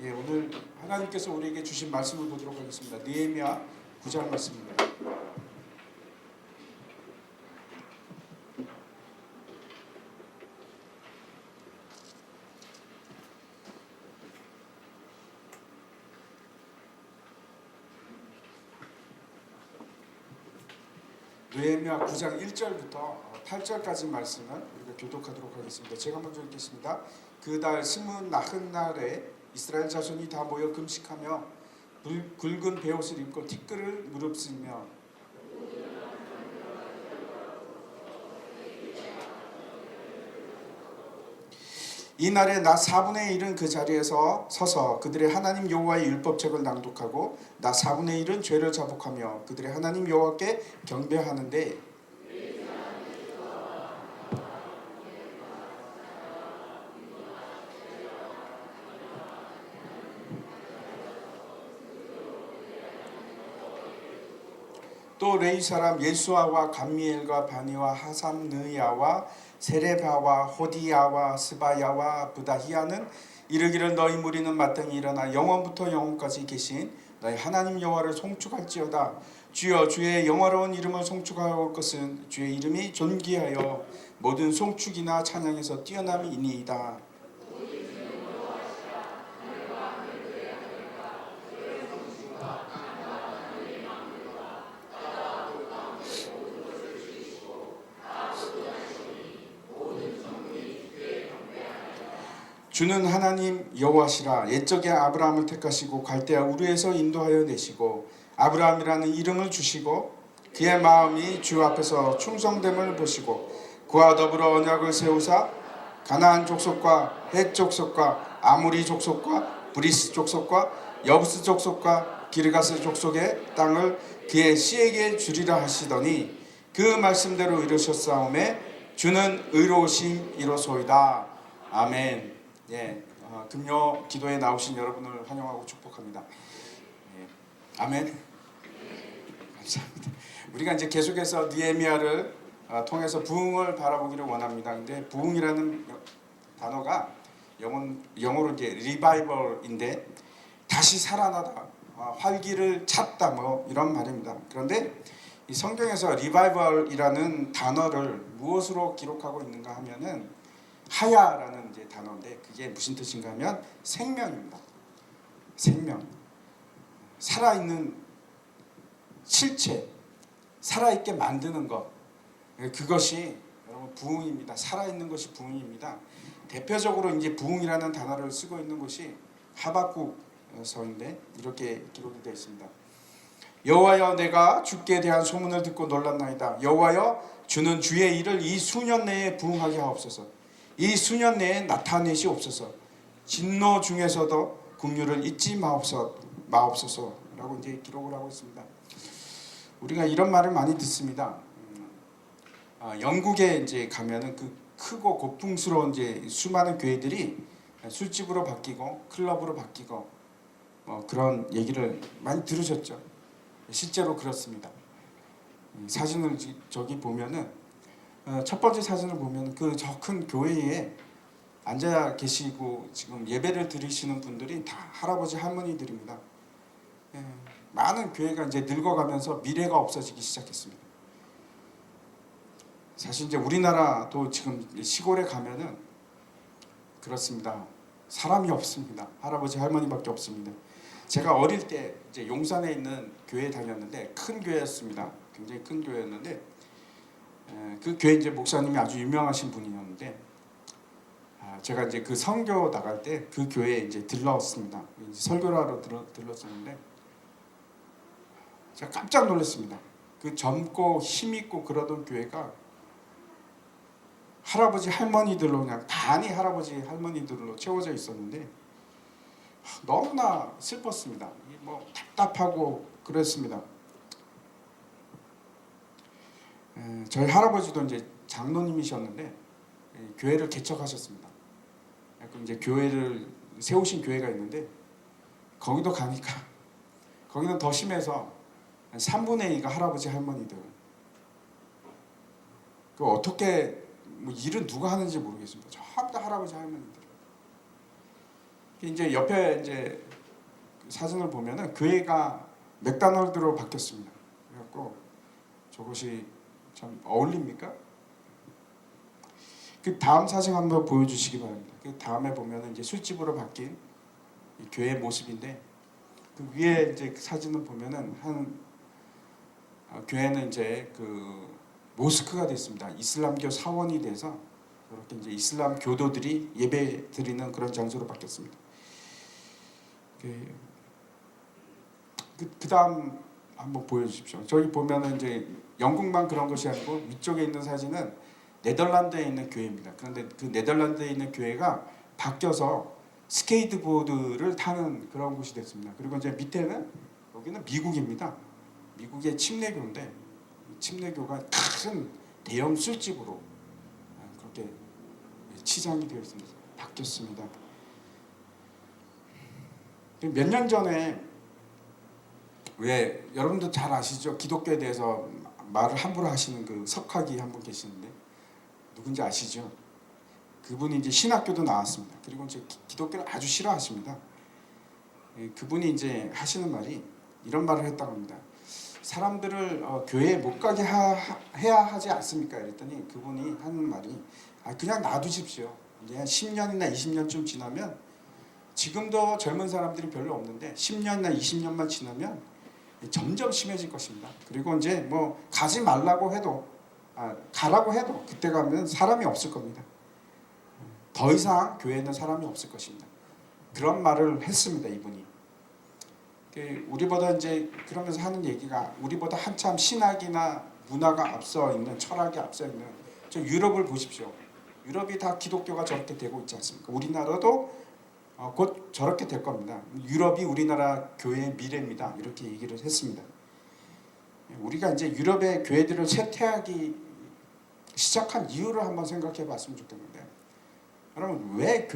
오늘 하나님께서 우리에게 주신 말씀을 보도록 하겠습니다. 느헤미야 9장 말씀입니다. 느헤미야 9장 1절부터 8절까지 말씀을 우리가 교독하도록 하겠습니다. 제가 먼저 읽겠습니다. 그 달 스무 나흔 날에 이스라엘 자손이 다 모여 금식하며 굵은 베옷을 입고 티끌을 무릅쓰며 이날에 나 4분의 1은 그 자리에서 서서 그들의 하나님 여호와의 율법책을 낭독하고 나 4분의 1은 죄를 자복하며 그들의 하나님 여호와께 경배하는데 또 레위 사람 예수아와 감미엘과 바니와 하삼느야와 세레바와 호디야와 스바야와 부다히야는 이르기를 너희 무리는 마땅히 일어나 영원부터 영원까지 계신 너희 하나님 여호와를 송축할지어다. 주여 주의 영화로운 이름을 송축하올 것은 주의 이름이 존귀하여 모든 송축이나 찬양에서 뛰어남이 이니이다. 주는 하나님 여호와시라. 옛적에 아브라함을 택하시고 갈대아 우르에서 인도하여 내시고 아브라함이라는 이름을 주시고 그의 마음이 주 앞에서 충성됨을 보시고 그와 더불어 언약을 세우사 가나안 족속과 헷 족속과 아모리 족속과 브리스 족속과 여부스 족속과 기르가스 족속의 땅을 그의 씨에게 주리라 하시더니 그 말씀대로 이루셨사오매 주는 의로우심이로소이다. 아멘. 금요 기도에 나오신 여러분을 환영하고 축복합니다. 아멘. 감사합니다. 우리가 이제 계속해서 느헤미야를 통해서 부흥을 바라보기를 원합니다. 근데 부흥이라는 단어가 영어로 이제 리바이벌인데 다시 살아나다, 활기를 찼다, 뭐 이런 말입니다. 그런데 이 성경에서 리바이벌이라는 단어를 무엇으로 기록하고 있는가 하면은 하야라는 이제 단어인데 그게 무슨 뜻인가 하면 생명입니다. 생명. 살아있는 실체, 살아있게 만드는 것. 그것이 여러분 부흥입니다. 살아있는 것이 부흥입니다. 대표적으로 이제 부흥이라는 단어를 쓰고 있는 것이 하박국서인데 이렇게 기록이 되어 있습니다. 여호와여 내가 주께 대한 소문을 듣고 놀랐나이다. 여호와여 주는 주의 일을 이 수년 내에 부흥하게 하옵소서. 이 수년 내에 나타내시옵소서. 진노 중에서도 긍휼을 잊지 마옵소서라고 이제 기록을 하고 있습니다. 우리가 이런 말을 많이 듣습니다. 영국에 이제 가면은 그 크고 고풍스러운 이제 수많은 교회들이 술집으로 바뀌고 클럽으로 바뀌고 그런 얘기를 많이 들으셨죠. 실제로 그렇습니다. 사진을 저기 보면은 첫 번째 사진을 보면 그 저 큰 교회에 앉아 계시고 지금 예배를 드리시는 분들이 다 할아버지 할머니들입니다. 많은 교회가 이제 늙어가면서 미래가 없어지기 시작했습니다. 사실 이제 우리나라도 지금 시골에 가면은 그렇습니다. 사람이 없습니다. 할아버지 할머니밖에 없습니다. 제가 어릴 때 이제 용산에 있는 교회에 다녔는데 큰 교회였습니다. 굉장히 큰 교회였는데 그 교회 이제 목사님이 아주 유명하신 분이었는데 제가 이제 그 선교 나갈 때 그 교회에 이제 들렀습니다. 이제 설교를 하러 들렀었는데 제가 깜짝 놀랐습니다. 그 젊고 힘 있고 그러던 교회가 할아버지 할머니들로 그냥 단이 할아버지 할머니들로 채워져 있었는데 너무나 슬펐습니다. 뭐 답답하고 그랬습니다. 저희 할아버지도 이제 장로님이셨는데 교회를 개척하셨습니다. 그럼 이제 교회를 세우신 교회가 있는데 거기도 가니까 거기는 더 심해서 3분의 2가 할아버지 할머니들. 그 어떻게 뭐 일은 누가 하는지 모르겠습니다. 전부 다 할아버지 할머니들. 이제 옆에 이제 사진을 보면은 교회가 맥도날드로 바뀌었습니다. 그래갖고 저것이 참 어울립니까? 그 다음 사진 한번 보여주시기 바랍니다. 그 다음에 보면은 이제 술집으로 바뀐 이 교회 모습인데, 그 위에 이제 그 사진을 보면은 교회는 이제 그 모스크가 됐습니다. 이슬람교 사원이 돼서 이렇게 이제 이슬람 교도들이 예배 드리는 그런 장소로 바뀌었습니다. 그 다음 한번 보여주십시오. 저기 보면은 이제 영국만 그런 것이 아니고 위쪽에 있는 사진은 네덜란드에 있는 교회입니다. 그런데 그 네덜란드에 있는 교회가 바뀌어서 스케이트보드를 타는 그런 곳이 됐습니다. 그리고 이제 밑에는 여기는 미국입니다. 미국의 침례교인데 침례교가 큰 대형 술집으로 그렇게 치장이 되어 있습니다. 바뀌었습니다. 몇 년 전에 왜 여러분도 잘 아시죠? 기독교에 대해서 말을 함부로 하시는 그 석학이 한 분 계시는데 누군지 아시죠? 그분이 이제 신학교도 나왔습니다. 그리고 이제 기독교를 아주 싫어하십니다. 그분이 이제 하시는 말이 이런 말을 했다고 합니다. 사람들을 교회에 못 가게 해야 하지 않습니까? 그랬더니 그분이 하는 말이 그냥 놔두십시오. 이제 한 10년이나 20년쯤 지나면 지금도 젊은 사람들이 별로 없는데 10년이나 20년만 지나면 점점 심해질 것입니다. 그리고 이제 뭐 가지 말라고 해도 가라고 해도 그때 가면 사람이 없을 겁니다. 더 이상 교회에는 사람이 없을 것입니다. 그런 말을 했습니다. 이분이. 우리보다 이제 그러면서 하는 얘기가 우리보다 한참 신학이나 문화가 앞서 있는 철학이 앞서 있는 저 유럽을 보십시오. 유럽이 다 기독교가 저렇게 되고 있지 않습니까? 우리나라도 곧 저렇게 될 겁니다. 유럽이 우리나라 교회의 미래입니다. 이렇게 얘기를 했습니다. 우리가 이제 유럽의 교회들을 쇠퇴하기 시작한 이유를 한번 생각해 봤으면 좋겠는데, 여러분 왜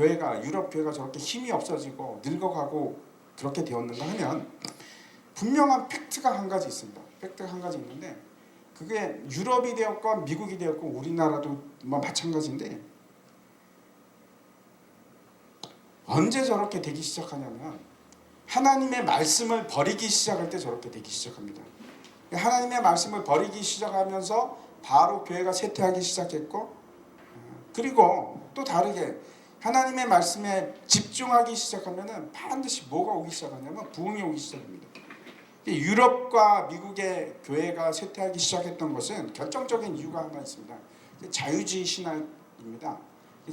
유럽 교회가 저렇게 힘이 없어지고 늙어가고 그렇게 되었는가 하면 분명한 팩트가 한 가지 있습니다. 팩트가 한 가지 있는데 그게 유럽이 되었건 미국이 되었건 우리나라도 뭐 마찬가지인데, 언제 저렇게 되기 시작하냐면 하나님의 말씀을 버리기 시작할 때 저렇게 되기 시작합니다. 하나님의 말씀을 버리기 시작하면서 바로 교회가 쇠퇴하기 시작했고, 그리고 또 다르게 하나님의 말씀에 집중하기 시작하면 반드시 뭐가 오기 시작하냐면 부흥이 오기 시작합니다. 유럽과 미국의 교회가 쇠퇴하기 시작했던 것은 결정적인 이유가 하나 있습니다. 자유주의 신학입니다.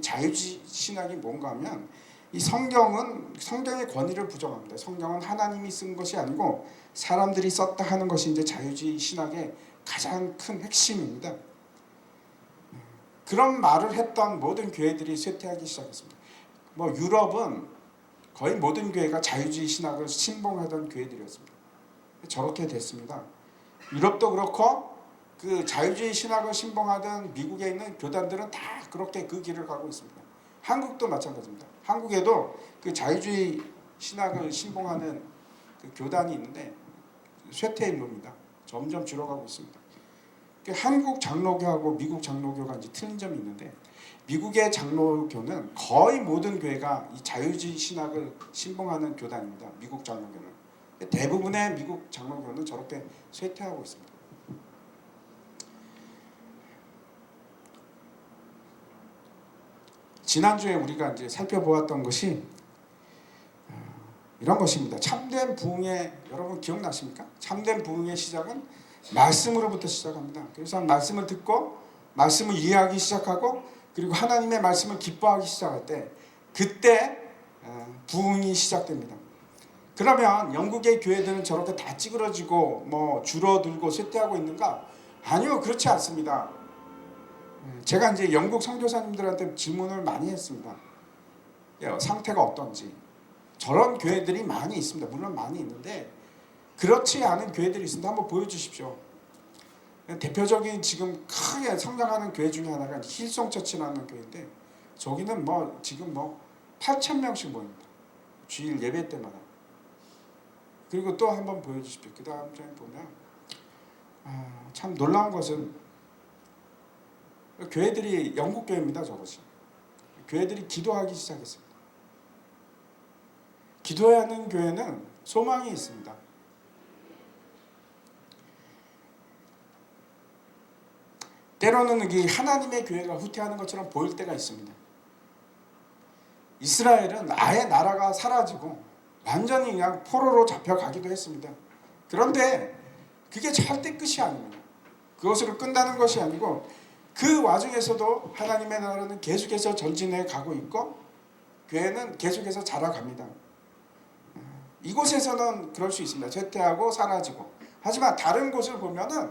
자유주의 신학이 뭔가 하면 이 성경의 권위를 부정합니다. 성경은 하나님이 쓴 것이 아니고 사람들이 썼다 하는 것이 이제 자유주의 신학의 가장 큰 핵심입니다. 그런 말을 했던 모든 교회들이 쇠퇴하기 시작했습니다. 뭐 유럽은 거의 모든 교회가 자유주의 신학을 신봉하던 교회들이었습니다. 저렇게 됐습니다. 유럽도 그렇고 그 자유주의 신학을 신봉하던 미국에 있는 교단들은 다 그렇게 그 길을 가고 있습니다. 한국도 마찬가지입니다. 한국에도 그 자유주의 신학을 신봉하는 그 교단이 있는데 쇠퇴의 인물입니다. 점점 줄어가고 있습니다. 한국 장로교하고 미국 장로교가 이제 틀린 점이 있는데, 미국의 장로교는 거의 모든 교회가 이 자유주의 신학을 신봉하는 교단입니다. 미국 장로교는 대부분의 미국 장로교는 저렇게 쇠퇴하고 있습니다. 지난주에 우리가 이제 살펴보았던 것이 이런 것입니다. 참된 부흥의, 여러분 기억나십니까? 참된 부흥의 시작은 말씀으로부터 시작합니다. 그래서 말씀을 듣고 말씀을 이해하기 시작하고 그리고 하나님의 말씀을 기뻐하기 시작할 때 그때 부흥이 시작됩니다. 그러면 영국의 교회들은 저렇게 다 찌그러지고 뭐 줄어들고 쇠퇴하고 있는가? 아니요, 그렇지 않습니다. 제가 이제 영국 선교사님들한테 질문을 많이 했습니다. 상태가 어떤지. 저런 교회들이 많이 있습니다. 물론 많이 있는데 그렇지 않은 교회들이 있습니다. 한번 보여주십시오. 대표적인 지금 크게 성장하는 교회 중에 하나가 힐송 처치라는 교회인데 저기는 뭐 지금 뭐 8,000명씩 모입니다. 주일 예배 때마다. 그리고 또 한번 보여주십시오. 그 다음 장에 보면 참 놀라운 것은 교회들이 영국 교회입니다. 저것이 교회들이 기도하기 시작했습니다. 기도해야 하는 교회는 소망이 있습니다. 때로는 이 하나님의 교회가 후퇴하는 것처럼 보일 때가 있습니다. 이스라엘은 아예 나라가 사라지고 완전히 그냥 포로로 잡혀가기도 했습니다. 그런데 그게 절대 끝이 아닙니다. 그것으로 끝나는 것이 아니고 그 와중에서도 하나님의 나라는 계속해서 전진해 가고 있고 교회는 계속해서 자라갑니다. 이곳에서는 그럴 수 있습니다. 쇠퇴하고 사라지고. 하지만 다른 곳을 보면은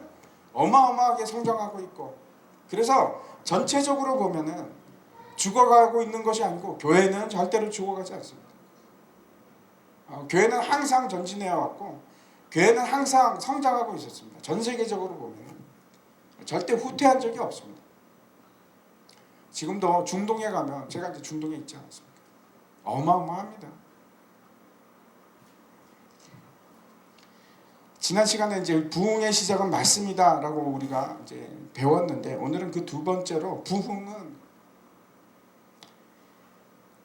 어마어마하게 성장하고 있고, 그래서 전체적으로 보면은 죽어가고 있는 것이 아니고 교회는 절대로 죽어가지 않습니다. 교회는 항상 전진해 왔고 교회는 항상 성장하고 있었습니다. 전 세계적으로 보면 절대 후퇴한 적이 없습니다. 지금도 중동에 가면, 제가 이제 중동에 있지 않습니까? 어마어마합니다. 지난 시간에 이제 부흥의 시작은 말씀이다라고 우리가 이제 배웠는데, 오늘은 그 두 번째로 부흥은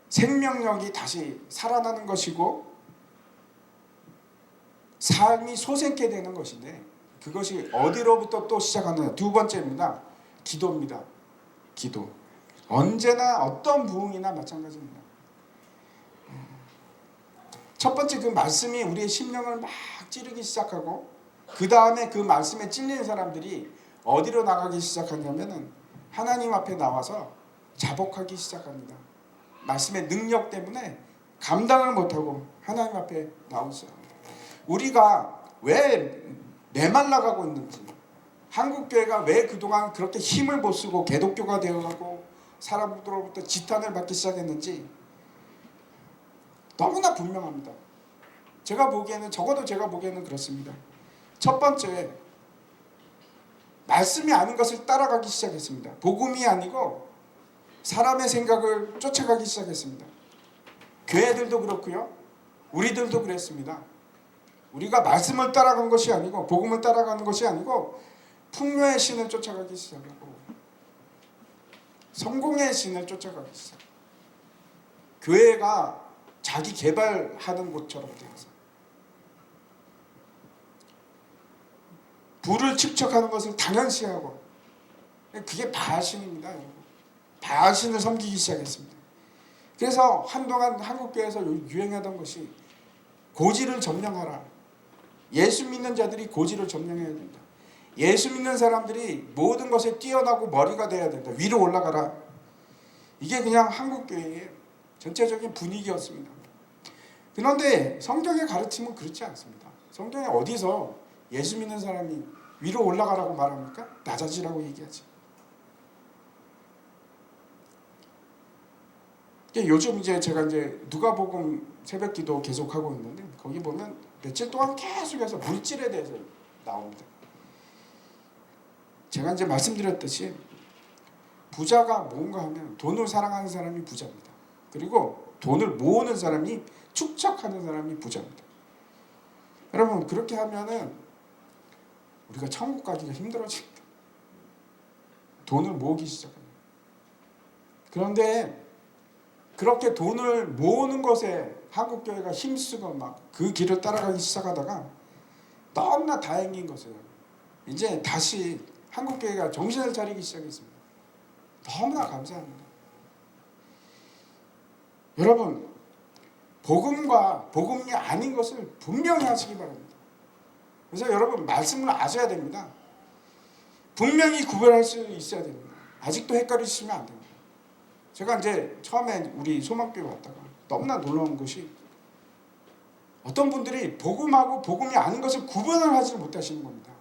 생명력이 다시 살아나는 것이고 삶이 솟게 되는 것인데, 그것이 어디로부터 또 시작하느냐. 두 번째입니다. 기도입니다. 기도. 언제나 어떤 부흥이나 마찬가지입니다. 첫 번째 그 말씀이 우리의 심령을 막 찌르기 시작하고, 그 다음에 그 말씀에 찔린 사람들이 어디로 나가기 시작하냐면은 하나님 앞에 나와서 자복하기 시작합니다. 말씀의 능력 때문에 감당을 못하고 하나님 앞에 나오죠. 우리가 왜 메말라가고 있는지, 한국교회가 왜 그동안 그렇게 힘을 못 쓰고 개독교가 되어가고 사람들로부터 지탄을 받기 시작했는지 너무나 분명합니다. 적어도 제가 보기에는 그렇습니다. 첫 번째, 말씀이 아닌 것을 따라가기 시작했습니다. 복음이 아니고 사람의 생각을 쫓아가기 시작했습니다. 교회들도 그렇고요, 우리들도 그랬습니다. 우리가 말씀을 따라간 것이 아니고, 복음을 따라가는 것이 아니고 풍요의 신을 쫓아가기 시작하고 성공의 신을 쫓아가기 시작. 교회가 자기 개발하는 곳처럼 되어서 부를 축적하는 것을 당연시하고, 그게 바알신입니다. 바알신을 섬기기 시작했습니다. 그래서 한동안 한국교회에서 유행하던 것이 고지를 점령하라. 예수 믿는 자들이 고지를 점령해야 된다. 예수 믿는 사람들이 모든 것에 뛰어나고 머리가 돼야 된다. 위로 올라가라. 이게 그냥 한국교회의 전체적인 분위기였습니다. 그런데 성경의 가르침은 그렇지 않습니다. 성경에 어디서 예수 믿는 사람이 위로 올라가라고 말합니까? 낮아지라고 얘기하지. 요즘 이제 제가 이제 누가복음 새벽기도 계속 하고 있는데, 거기 보면 며칠 동안 계속해서 물질에 대해서 나옵니다. 제가 이제 말씀드렸듯이 부자가 뭔가 하면 돈을 사랑하는 사람이 부자입니다. 그리고 돈을 모으는 사람이, 축적하는 사람이 부자입니다. 여러분, 그렇게 하면은 우리가 천국 가기가 힘들어집니다. 돈을 모으기 시작합니다. 그런데 그렇게 돈을 모으는 것에 한국교회가 힘쓰고 막 그 길을 따라가기 시작하다가 너무나 다행인 것은 이제 다시 한국교회가 정신을 차리기 시작했습니다. 너무나 감사합니다. 여러분, 복음과 복음이 아닌 것을 분명히 하시기 바랍니다. 그래서 여러분, 말씀을 아셔야 됩니다. 분명히 구별할 수 있어야 됩니다. 아직도 헷갈리시면 안 됩니다. 제가 이제 처음에 우리 소망교회 왔다가 너무나 놀라운 것이, 어떤 분들이 복음하고 복음이 아닌 것을 구분을 하지 못하시는 겁니다.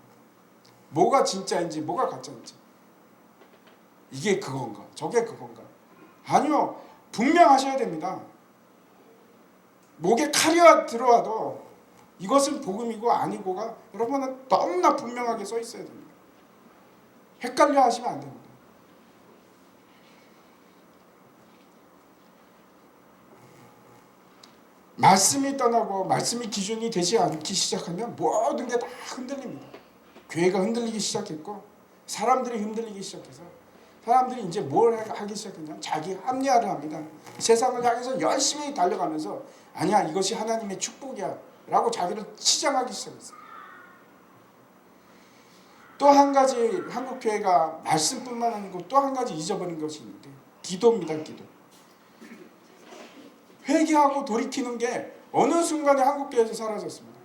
뭐가 진짜인지 뭐가 가짜인지, 이게 그건가 저게 그건가. 아니요, 분명하셔야 됩니다. 목에 칼이 들어와도 이것은 복음이고 아니고가 여러분은 너무나 분명하게 써 있어야 됩니다. 헷갈려 하시면 안 됩니다. 말씀이 떠나고 말씀이 기준이 되지 않기 시작하면 모든 게 다 흔들립니다. 교회가 흔들리기 시작했고, 사람들이 흔들리기 시작해서 사람들이 이제 뭘 하기 시작했냐면 자기 합리화를 합니다. 세상을 향해서 열심히 달려가면서 아니야, 이것이 하나님의 축복이야 라고 자기를 치장하기 시작했어요. 또 한 가지 한국교회가 말씀뿐만 아니고 또 한 가지 잊어버린 것이 있는데 기도입니다. 기도. 회개하고 돌이키는 게 어느 순간에 한국교회에서 사라졌습니다.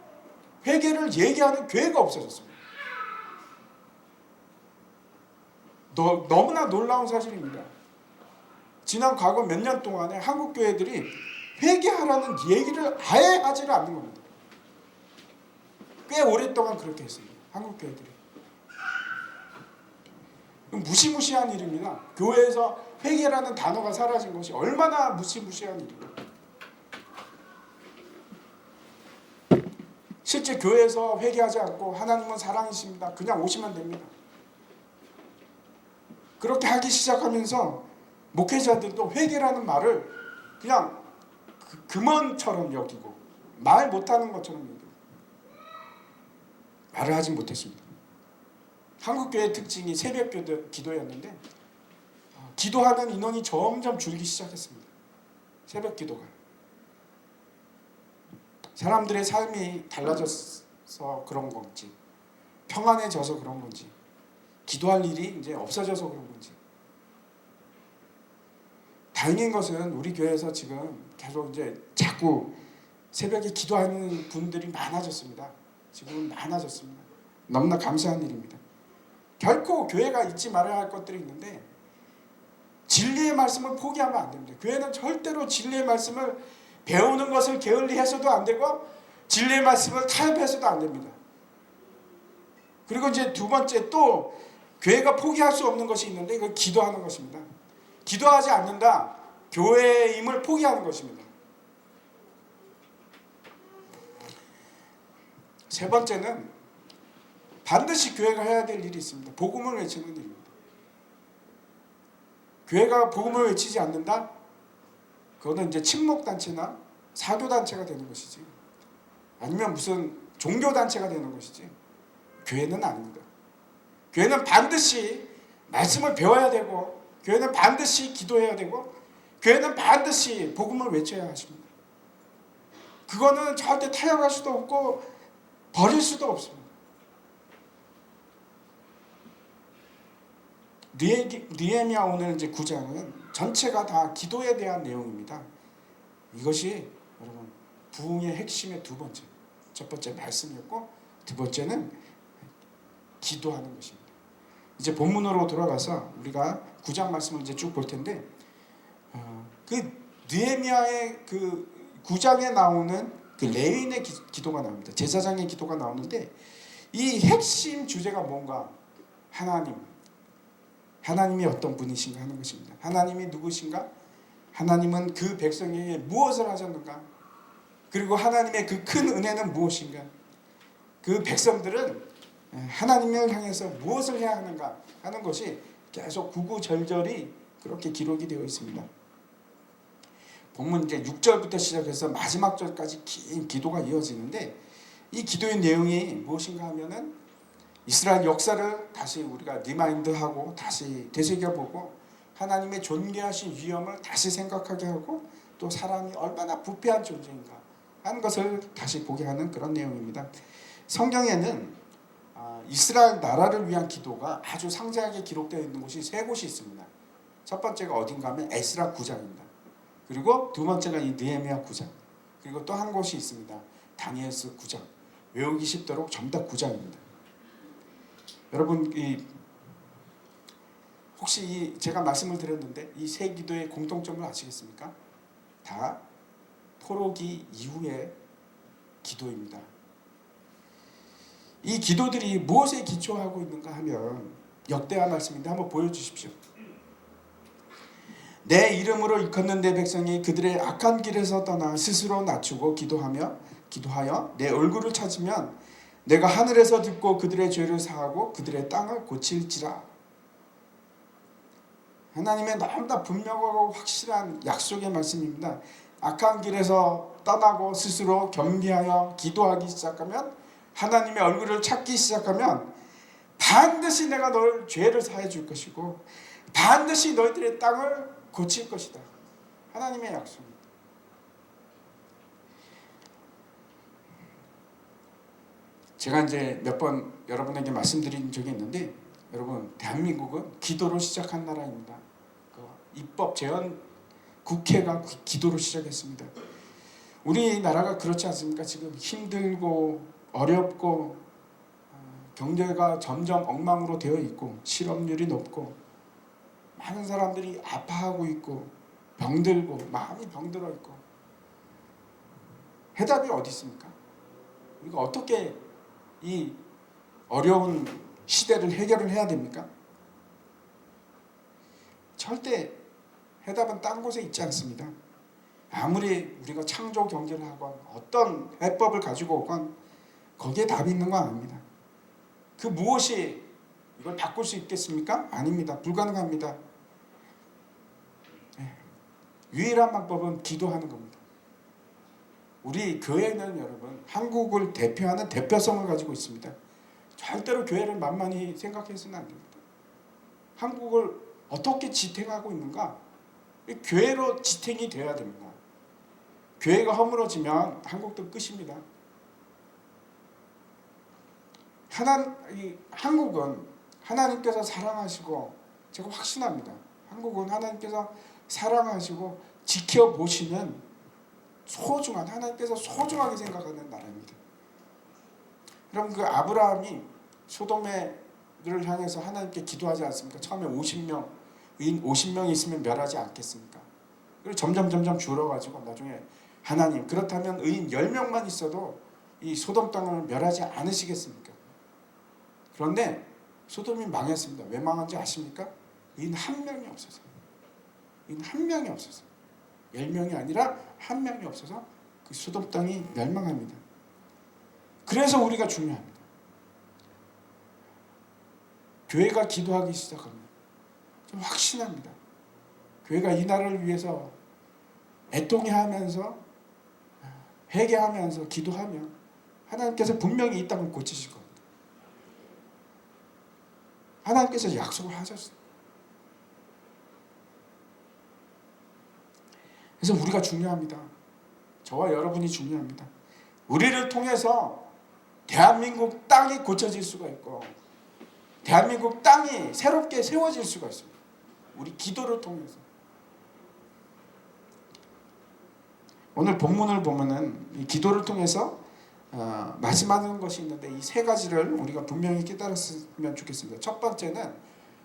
회개를 얘기하는 교회가 없어졌습니다. 너무나 놀라운 사실입니다. 지난 과거 몇 년 동안에 한국교회들이 회개하라는 얘기를 아예 하지를 않는 겁니다. 꽤 오랫동안 그렇게 했습니다. 한국교회들이. 무시무시한 일입니다. 교회에서 회개라는 단어가 사라진 것이 얼마나 무시무시한 일입니까? 실제 교회에서 회개하지 않고 하나님은 사랑이십니다, 그냥 오시면 됩니다. 그렇게 하기 시작하면서 목회자들도 회개라는 말을 그냥 금원처럼 여기고 말 못하는 것처럼 여기고 말을 하지 못했습니다. 한국교회의 특징이 새벽 기도였는데 기도하는 인원이 점점 줄기 시작했습니다. 새벽 기도가. 사람들의 삶이 달라져서 그런 건지, 평안해져서 그런 건지, 기도할 일이 이제 없어져서 그런 건지. 다행인 것은 우리 교회에서 지금 계속 이제 자꾸 새벽에 기도하는 분들이 많아졌습니다. 지금은 많아졌습니다. 너무나 감사한 일입니다. 결코 교회가 잊지 말아야 할 것들이 있는데 진리의 말씀을 포기하면 안 됩니다. 교회는 절대로 진리의 말씀을 배우는 것을 게을리해서도 안 되고 진리의 말씀을 타협해서도 안 됩니다. 그리고 이제 두 번째 또 교회가 포기할 수 없는 것이 있는데 이건 기도하는 것입니다. 기도하지 않는다, 교회의 힘을 포기하는 것입니다. 세 번째는 반드시 교회가 해야 될 일이 있습니다. 복음을 외치는 일입니다. 교회가 복음을 외치지 않는다? 그거는 이제 친목단체나 사교단체가 되는 것이지, 아니면 무슨 종교단체가 되는 것이지, 교회는 아닙니다. 교회는 반드시 말씀을 배워야 되고, 교회는 반드시 기도해야 되고, 교회는 반드시 복음을 외쳐야 하십니다. 그거는 절대 타협할 수도 없고 버릴 수도 없습니다. 느헤미야 오늘 이제 9장은 전체가 다 기도에 대한 내용입니다. 이것이 여러분 부흥의 핵심의 두 번째, 첫 번째 말씀이었고 두 번째는 기도하는 것입니다. 이제 본문으로 돌아가서 우리가 9장 말씀을 이제 쭉 볼 텐데 그 느헤미야의 그 9장에 나오는 그 레위인의 기도가 나옵니다. 제사장의 기도가 나오는데 이 핵심 주제가 뭔가 하나님이 어떤 분이신가 하는 것입니다. 하나님이 누구신가? 하나님은 그 백성에게 무엇을 하셨는가? 그리고 하나님의 그 큰 은혜는 무엇인가? 그 백성들은 하나님을 향해서 무엇을 해야 하는가 하는 것이 계속 구구절절히 그렇게 기록이 되어 있습니다. 본문 이제 6절부터 시작해서 마지막 절까지 긴 기도가 이어지는데 이 기도의 내용이 무엇인가 하면은 이스라엘 역사를 다시 우리가 리마인드하고 다시 되새겨보고 하나님의 존귀하신 위엄을 다시 생각하게 하고 또 사람이 얼마나 부패한 존재인가 하는 것을 다시 보게 하는 그런 내용입니다. 성경에는 이스라엘 나라를 위한 기도가 아주 상세하게 기록되어 있는 곳이 세 곳이 있습니다. 첫 번째가 어딘가 하면 에스라 9장입니다. 그리고 두 번째가 이 느헤미야 9장, 그리고 또 한 곳이 있습니다. 다니엘서 9장. 외우기 쉽도록 전부 다 9장입니다. 여러분 혹시 제가 말씀을 드렸는데 이 세 기도의 공통점을 아시겠습니까? 다 포로기 이후의 기도입니다. 이 기도들이 무엇에 기초하고 있는가 하면 역대하 말씀인데 한번 보여주십시오. 내 이름으로 일컫는 내 백성이 그들의 악한 길에서 떠나 스스로 낮추고 기도하여 내 얼굴을 찾으면 내가 하늘에서 듣고 그들의 죄를 사하고 그들의 땅을 고칠지라. 하나님의 너무나 분명하고 확실한 약속의 말씀입니다. 악한 길에서 떠나고 스스로 겸비하여 기도하기 시작하면, 하나님의 얼굴을 찾기 시작하면 반드시 내가 너를 죄를 사해 줄 것이고 반드시 너희들의 땅을 고칠 것이다. 하나님의 약속입니다. 제가 이제 몇 번 여러분에게 말씀드린 적이 있는데, 여러분, 대한민국은 기도로 시작한 나라입니다. 그 입법 제헌 국회가 기도로 시작했습니다. 우리나라가 그렇지 않습니까? 지금 힘들고 어렵고 경제가 점점 엉망으로 되어 있고 실업률이 높고 많은 사람들이 아파하고 있고 병들고 마음이 병들어 있고, 해답이 어디 있습니까? 우리가 어떻게 이 어려운 시대를 해결을 해야 됩니까? 절대 해답은 딴 곳에 있지 않습니다. 아무리 우리가 창조 경제를 하건 어떤 해법을 가지고 오건 거기에 답이 있는 건 아닙니다. 그 무엇이 이걸 바꿀 수 있겠습니까? 아닙니다. 불가능합니다. 유일한 방법은 기도하는 겁니다. 우리 교회는 여러분, 한국을 대표하는 대표성을 가지고 있습니다. 절대로 교회를 만만히 생각해서는 안 됩니다. 한국을 어떻게 지탱하고 있는가? 교회로 지탱이 되어야 됩니다. 교회가 허물어지면 한국도 끝입니다. 한국은 하나님께서 사랑하시고, 제가 확신합니다. 한국은 하나님께서 사랑하시고 지켜보시는 소중한, 하나님께서 소중하게 생각하는 나라입니다. 여러분, 그 아브라함이 소돔을 향해서 하나님께 기도하지 않습니까? 처음에 50명, 의인 50명이 있으면 멸하지 않겠습니까? 그리고 점점 줄어가지고 나중에 하나님, 그렇다면 의인 10명만 있어도 이 소돔 땅을 멸하지 않으시겠습니까? 그런데 소돔이 망했습니다. 왜 망한지 아십니까? 의인 한 명이 없어서. 의인 한 명이 없어서. 10명이 아니라 한 명이 없어서 그 소돔 땅이 멸망합니다. 그래서 우리가 중요합니다. 교회가 기도하기 시작합니다. 좀 확신합니다. 교회가 이 나라를 위해서 애통해하면서 회개하면서 기도하면 하나님께서 분명히 이 땅을 고치실 겁니다. 하나님께서 약속을 하셨어요. 그래서 우리가 중요합니다. 저와 여러분이 중요합니다. 우리를 통해서 대한민국 땅이 고쳐질 수가 있고 대한민국 땅이 새롭게 세워질 수가 있습니다. 우리 기도를 통해서. 오늘 본문을 보면은 이 기도를 통해서 말씀하는 것이 있는데, 이 세 가지를 우리가 분명히 깨달았으면 좋겠습니다. 첫 번째는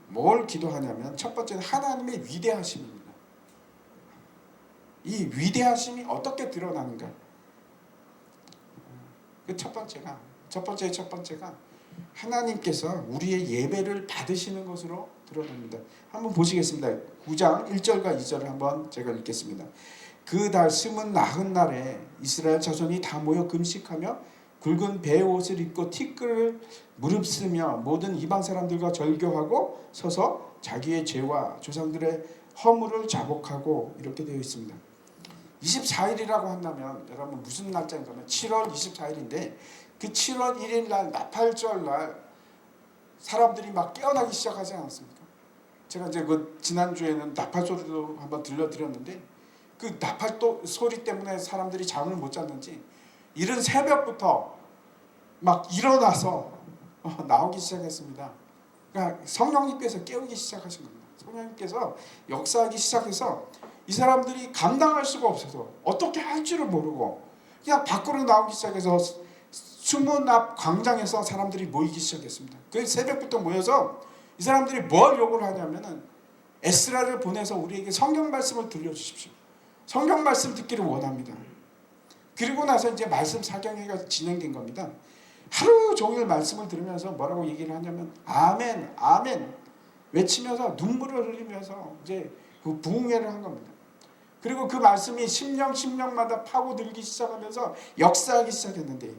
뭘 기도하냐면, 첫 번째는 하나님의 위대하심입니다. 이 위대하심이 어떻게 드러나는가? 그 첫 번째가 하나님께서 우리의 예배를 받으시는 것으로 드러납니다. 한번 보시겠습니다. 9장 1절과 2절을 한번 제가 읽겠습니다. 그 달 스문 나흔 날에 이스라엘 자손이 다 모여 금식하며 굵은 베옷을 입고 티끌을 무릅쓰며 모든 이방 사람들과 절교하고 서서 자기의 죄와 조상들의 허물을 자복하고, 이렇게 되어 있습니다. 24일이라고 한다면 여러분 무슨 날짜인가 하면 7월 24일인데, 그 7월 1일 날 나팔절 날 사람들이 막 깨어나기 시작하지 않았습니까? 제가 이제 그 지난주에는 나팔 소리도 한번 들려드렸는데, 그 나팔 소리 때문에 사람들이 잠을 못 잤는지 이른 새벽부터 막 일어나서 나오기 시작했습니다. 그러니까 성령님께서 깨우기 시작하신 겁니다. 성령님께서 역사하기 시작해서 이 사람들이 감당할 수가 없어서 어떻게 할 줄을 모르고 그냥 밖으로 나오기 시작해서 수문 앞 광장에서 사람들이 모이기 시작했습니다. 그 새벽부터 모여서 이 사람들이 뭘 요구를 하냐면은 에스라를 보내서 우리에게 성경 말씀을 들려주십시오. 성경 말씀 듣기를 원합니다. 그리고 나서 이제 말씀 사경회가 진행된 겁니다. 하루 종일 말씀을 들으면서 뭐라고 얘기를 하냐면 아멘, 아멘 외치면서 눈물을 흘리면서 이제 그 부흥회를 한 겁니다. 그리고 그 말씀이 심령마다 파고들기 시작하면서 역사하기 시작했는데,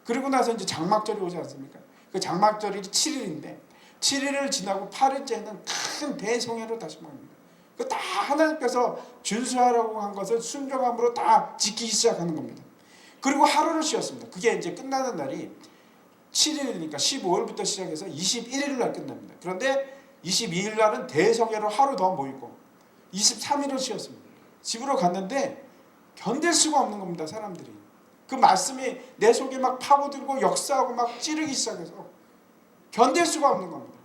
그리고 나서 이제 장막절이 오지 않습니까? 그 장막절이 7일인데 7일을 지나고 8일째는 큰 대성회로 다시 모입니다. 그 다 하나님께서 준수하라고 한 것을 순종함으로 다 지키기 시작하는 겁니다. 그리고 하루를 쉬었습니다. 그게 이제 끝나는 날이 7일이니까 15일부터 시작해서 21일 날 끝납니다. 그런데 22일 날은 대성회로 하루 더 모이고 23일을 쉬었습니다. 집으로 갔는데 견딜 수가 없는 겁니다. 사람들이. 그 말씀이 내 속에 막 파고들고 역사하고 막 찌르기 시작해서 견딜 수가 없는 겁니다.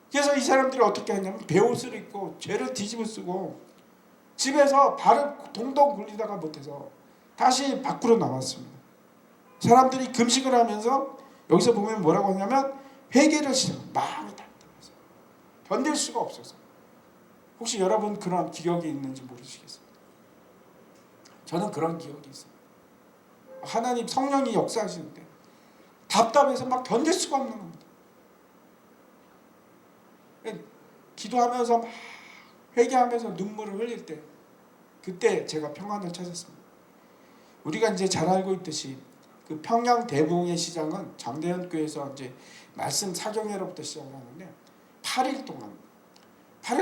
그래서 이 사람들이 어떻게 하냐면 베옷을 입고 죄를 뒤집어 쓰고 집에서 발을 동동 굴리다가 못해서 다시 밖으로 나왔습니다. 사람들이 금식을 하면서 여기서 보면 뭐라고 하냐면 회개를 시작. 마음이 답답해서 견딜 수가 없어서. 혹시 여러분 그런 기억이 있는지 모르시겠습니다. 저는 그런 기억이 있어요. 하나님 성령이 역사하시는데 답답해서 막 견딜 수가 없는 겁니다. 기도하면서 막 회개하면서 눈물을 흘릴 때 그때 제가 평안을 찾았습니다. 우리가 이제 잘 알고 있듯이 그 평양 대부흥의 시장은 장대현 교회에서 이제 말씀 사경회로부터 시작을 하는데 8일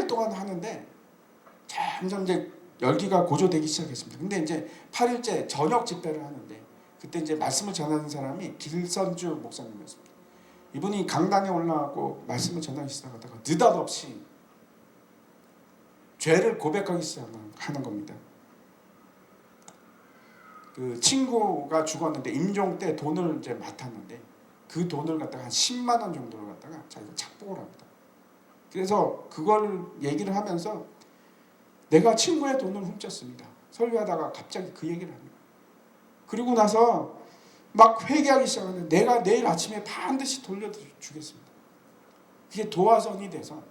동안 하는데 점점 이제 열기가 고조되기 시작했습니다. 근데 이제 8일째 저녁 집회를 하는데 그때 이제 말씀을 전하는 사람이 길선주 목사님이었습니다. 이분이 강단에 올라가고 말씀을 전하기 시작하다가 느닷없이 죄를 고백하기 시작하는 겁니다. 그 친구가 죽었는데 임종 때 돈을 이제 맡았는데 그 돈을 갖다가 한 10만 원 정도를 갖다가 자기가 착복을 합니다. 그래서 그걸 얘기를 하면서 내가 친구의 돈을 훔쳤습니다. 설교하다가 갑자기 그 얘기를 합니다. 그리고 나서 막 회개하기 시작하는데 내가 내일 아침에 반드시 돌려주겠습니다. 그게 도화선이 돼서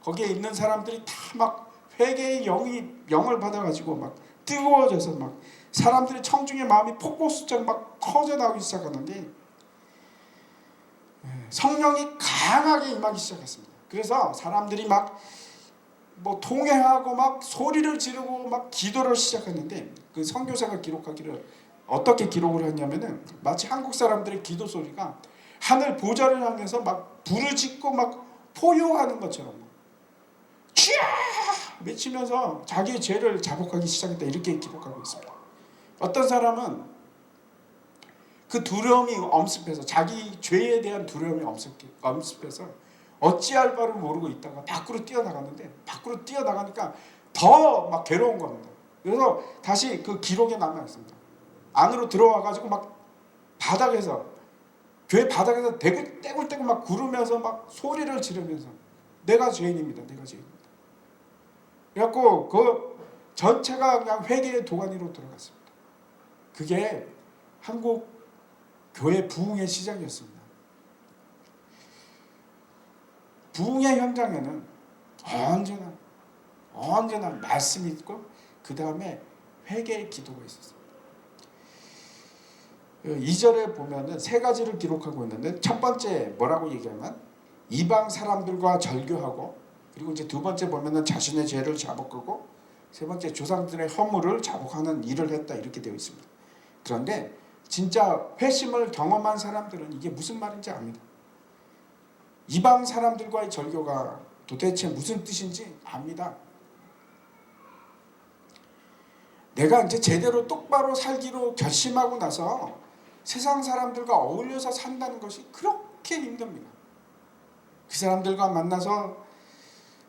거기에 있는 사람들이 다 막 회개의 영을 받아가지고 막 뜨거워져서 막 사람들의 청중의 마음이 폭포수처럼 막 커져 나오기 시작하는데 성령이 강하게 임하기 시작했습니다. 그래서 사람들이 막 뭐 통회하고 막 소리를 지르고 막 기도를 시작했는데 그 선교사가 기록하기를 어떻게 기록을 했냐면은 마치 한국 사람들의 기도 소리가 하늘 보좌를 향해서 막 부르짖고 막 포효하는 것처럼 쥐야 외치면서 자기의 죄를 자복하기 시작했다 이렇게 기록하고 있습니다. 어떤 사람은 그 두려움이 엄습해서 자기 죄에 대한 두려움이 엄습해서 어찌할 바를 모르고 있다가 밖으로 뛰어나갔는데 밖으로 뛰어나가니까 더 막 괴로운 겁니다. 그래서 다시 그 기록에 남아 있습니다. 안으로 들어와가지고 막 바닥에서 교회 바닥에서 떼굴떼굴 막 구르면서 막 소리를 지르면서 내가 죄인입니다. 내가 죄인입니다. 그래갖고 그 전체가 그냥 회개의 도가니로 들어갔습니다. 그게 한국 교회 부흥의 시작이었습니다. 부흥의 현장에는 언제나 말씀이 있고 그 다음에 회개의 기도가 있었습니다. 2절에 보면은 세 가지를 기록하고 있는데 첫 번째 뭐라고 얘기하면 이방 사람들과 절교하고 그리고 이제 두 번째 보면은 자신의 죄를 자복하고 세 번째 조상들의 허물을 자복하는 일을 했다 이렇게 되어 있습니다. 그런데 진짜 회심을 경험한 사람들은 이게 무슨 말인지 압니다. 이방 사람들과의 절교가 도대체 무슨 뜻인지 압니다. 내가 이제 제대로 똑바로 살기로 결심하고 나서 세상 사람들과 어울려서 산다는 것이 그렇게 힘듭니다. 그 사람들과 만나서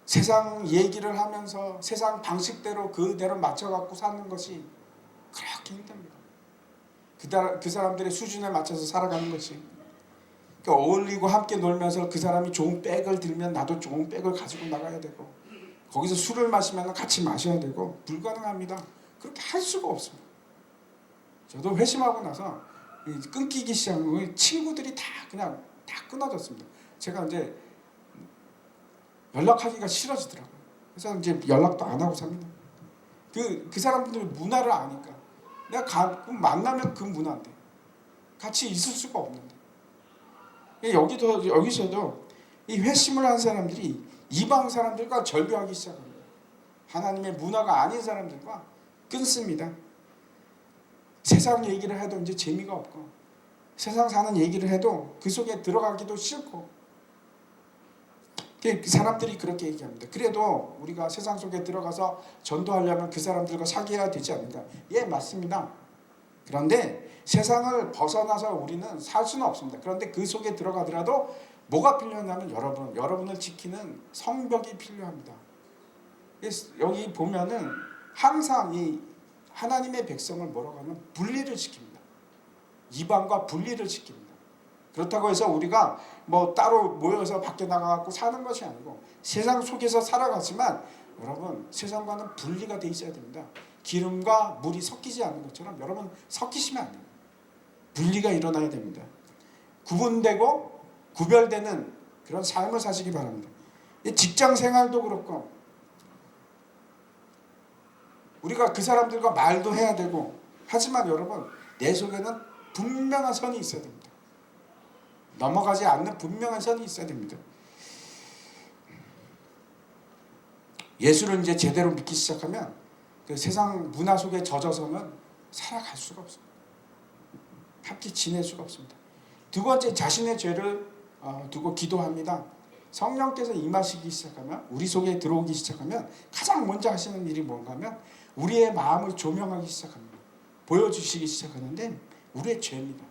세상 얘기를 하면서 세상 방식대로 그대로 맞춰갖고 사는 것이 그렇게 힘듭니다. 그 사람들의 수준에 맞춰서 살아가는 것이 어울리고 함께 놀면서 그 사람이 좋은 백을 들면 나도 좋은 백을 가지고 나가야 되고 거기서 술을 마시면 같이 마셔야 되고 불가능합니다. 그렇게 할 수가 없습니다. 저도 회심하고 나서 끊기기 시작하고 친구들이 다 그냥 다 끊어졌습니다. 제가 이제 연락하기가 싫어지더라고요. 그래서 이제 연락도 안 하고 삽니다. 그 사람들의 문화를 아니까 내가 만나면 그 문화인데 같이 있을 수가 없는데 여기서도 이 회심을 한 사람들이 이방 사람들과 절교하기 시작합니다. 하나님의 문화가 아닌 사람들과 끊습니다. 세상 얘기를 해도 이제 재미가 없고 세상 사는 얘기를 해도 그 속에 들어가기도 싫고 사람들이 그렇게 얘기합니다. 그래도 우리가 세상 속에 들어가서 전도하려면 그 사람들과 사귀어야 되지 않는가? 예, 맞습니다. 그런데 세상을 벗어나서 우리는 살 수는 없습니다. 그런데 그 속에 들어가더라도 뭐가 필요하냐면 여러분을 지키는 성벽이 필요합니다. 여기 보면은 항상 이 하나님의 백성을 뭐라고 하면 분리를 시킵니다. 이방과 분리를 시킵니다. 그렇다고 해서 우리가 뭐 따로 모여서 밖에 나가갖고 사는 것이 아니고 세상 속에서 살아가지만 여러분 세상과는 분리가 돼 있어야 됩니다. 기름과 물이 섞이지 않는 것처럼 여러분 섞이시면 안 돼요. 분리가 일어나야 됩니다. 구분되고 구별되는 그런 삶을 사시기 바랍니다. 직장 생활도 그렇고 우리가 그 사람들과 말도 해야 되고 하지만 여러분 내 속에는 분명한 선이 있어야 됩니다. 넘어가지 않는 분명한 선이 있어야 됩니다. 예수를 이제 제대로 믿기 시작하면 그 세상 문화 속에 젖어서는 살아갈 수가 없습니다. 함께 지낼 수가 없습니다. 두 번째, 자신의 죄를 두고 기도합니다. 성령께서 임하시기 시작하면, 우리 속에 들어오기 시작하면 가장 먼저 하시는 일이 뭔가 하면 우리의 마음을 조명하기 시작합니다. 보여주시기 시작하는데 우리의 죄입니다.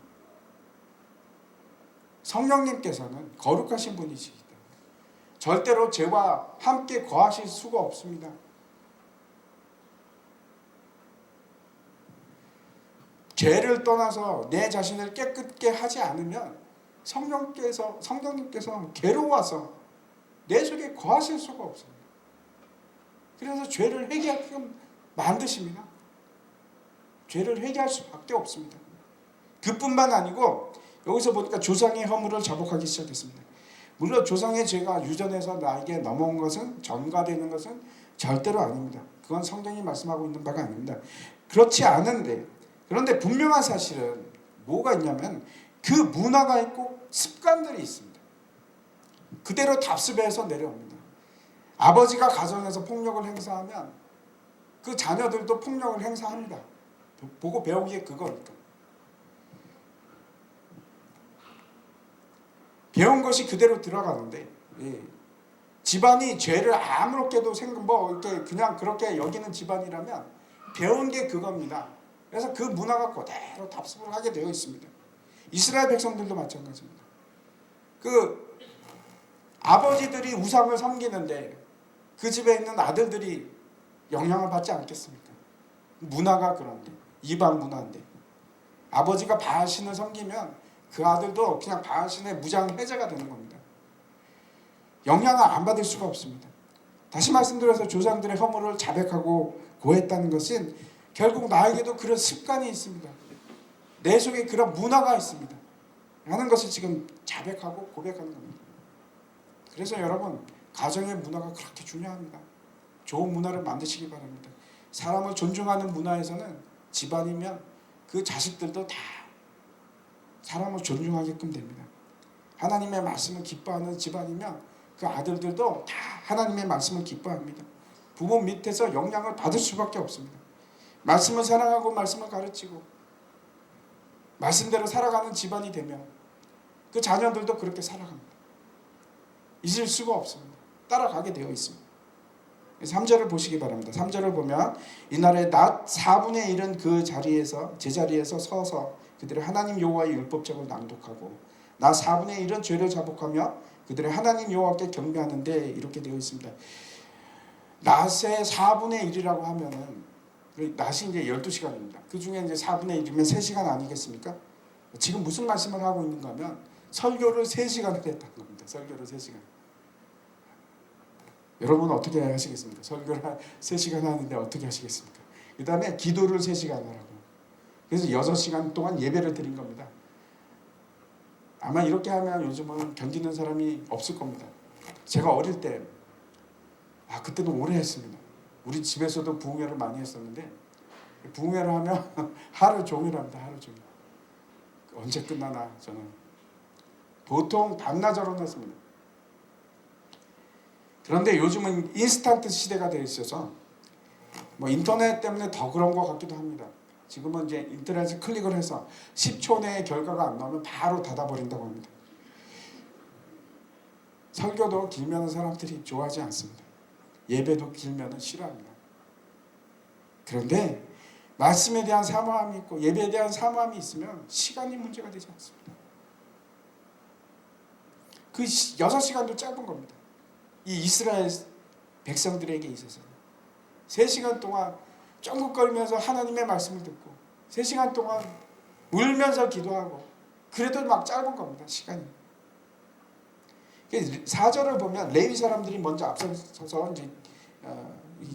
성령님께서는 거룩하신 분이시기 때문에 절대로 죄와 함께 거하실 수가 없습니다. 죄를 떠나서 내 자신을 깨끗게 하지 않으면 성령님께서 괴로워서 내 속에 거하실 수가 없습니다. 그래서 죄를 회개하게끔 만드십니다. 죄를 회개할 수밖에 없습니다. 그뿐만 아니고 여기서 보니까 조상의 허물을 자복하기 시작했습니다. 물론 조상의 죄가 유전해서 나에게 넘어온 것은, 전가되는 것은 절대로 아닙니다. 그건 성경이 말씀하고 있는 바가 아닙니다. 그렇지 않은데, 그런데 분명한 사실은 뭐가 있냐면 그 문화가 있고 습관들이 있습니다. 그대로 답습해서 내려옵니다. 아버지가 가정에서 폭력을 행사하면 그 자녀들도 폭력을 행사합니다. 보고 배우기에 그거니까. 배운 것이 그대로 들어가는데 집안이 죄를 아무렇게도 이렇게 그냥 그렇게 여기는 집안이라면 배운 게 그겁니다. 그래서 그 문화가 그대로 답습을 하게 되어 있습니다. 이스라엘 백성들도 마찬가지입니다. 그 아버지들이 우상을 섬기는데 그 집에 있는 아들들이 영향을 받지 않겠습니까? 문화가 그런데, 이방 문화인데 아버지가 바알신을 섬기면 그 아들도 그냥 바알신의 무장해제가 되는 겁니다. 영향을 안 받을 수가 없습니다. 다시 말씀드려서 조상들의 허물을 자백하고 고했다는 것은 결국 나에게도 그런 습관이 있습니다. 내 속에 그런 문화가 있습니다. 라는 것을 지금 자백하고 고백하는 겁니다. 그래서 여러분, 가정의 문화가 그렇게 중요합니다. 좋은 문화를 만드시기 바랍니다. 사람을 존중하는 문화에서는 집안이면 그 자식들도 다 사람을 존중하게끔 됩니다. 하나님의 말씀을 기뻐하는 집안이면 그 아들들도 다 하나님의 말씀을 기뻐합니다. 부모 밑에서 영향을 받을 수밖에 없습니다. 말씀을 사랑하고 말씀을 가르치고 말씀대로 살아가는 집안이 되면 그 자녀들도 그렇게 살아갑니다. 잊을 수가 없습니다. 따라가게 되어 있습니다. 3절을 보시기 바랍니다. 3절을 보면 이날에 낮 4분의 1은 그 자리에서 제자리에서 서서 그들의 하나님 여호와의 율법책을 낭독하고 낮 4분의 1은 죄를 자복하며 그들의 하나님 여호와께 경배하는데 이렇게 되어 있습니다. 낮의 4분의 1이라고 하면은 낮이 이제 12시간입니다. 그 중에 이제 4분의 1이면 3시간 아니겠습니까? 지금 무슨 말씀을 하고 있는가 하면 설교를 3시간을 했다는 겁니다. 설교를 3시간. 여러분은 어떻게 하시겠습니까? 설교를 3시간 하는데 어떻게 하시겠습니까? 그 다음에 기도를 3시간 하라고. 그래서 6시간 동안 예배를 드린 겁니다. 아마 이렇게 하면 요즘은 견디는 사람이 없을 겁니다. 제가 어릴 때 그때는 오래 했습니다. 우리 집에서도 부흥회를 많이 했었는데 부흥회를 하면 하루 종일 합니다. 하루 종일. 언제 끝나나 저는. 보통 밤낮으로 했습니다. 그런데 요즘은 인스턴트 시대가 되어 있어서 뭐 인터넷 때문에 더 그런 것 같기도 합니다. 지금은 이제 인터넷에 클릭을 해서 10초 내에 결과가 안 나오면 바로 닫아버린다고 합니다. 설교도 길면 사람들이 좋아하지 않습니다. 예배도 길면 싫어합니다. 그런데 말씀에 대한 사모함이 있고 예배에 대한 사모함이 있으면 시간이 문제가 되지 않습니다. 그 6시간도 짧은 겁니다. 이 이스라엘 백성들에게 있어서는 3시간 동안 쫑긋거리면서 하나님의 말씀을 듣고 3시간 동안 울면서 기도하고 그래도 막 짧은 겁니다. 시간이. 4절을 보면 레위 사람들이 먼저 앞서서 이제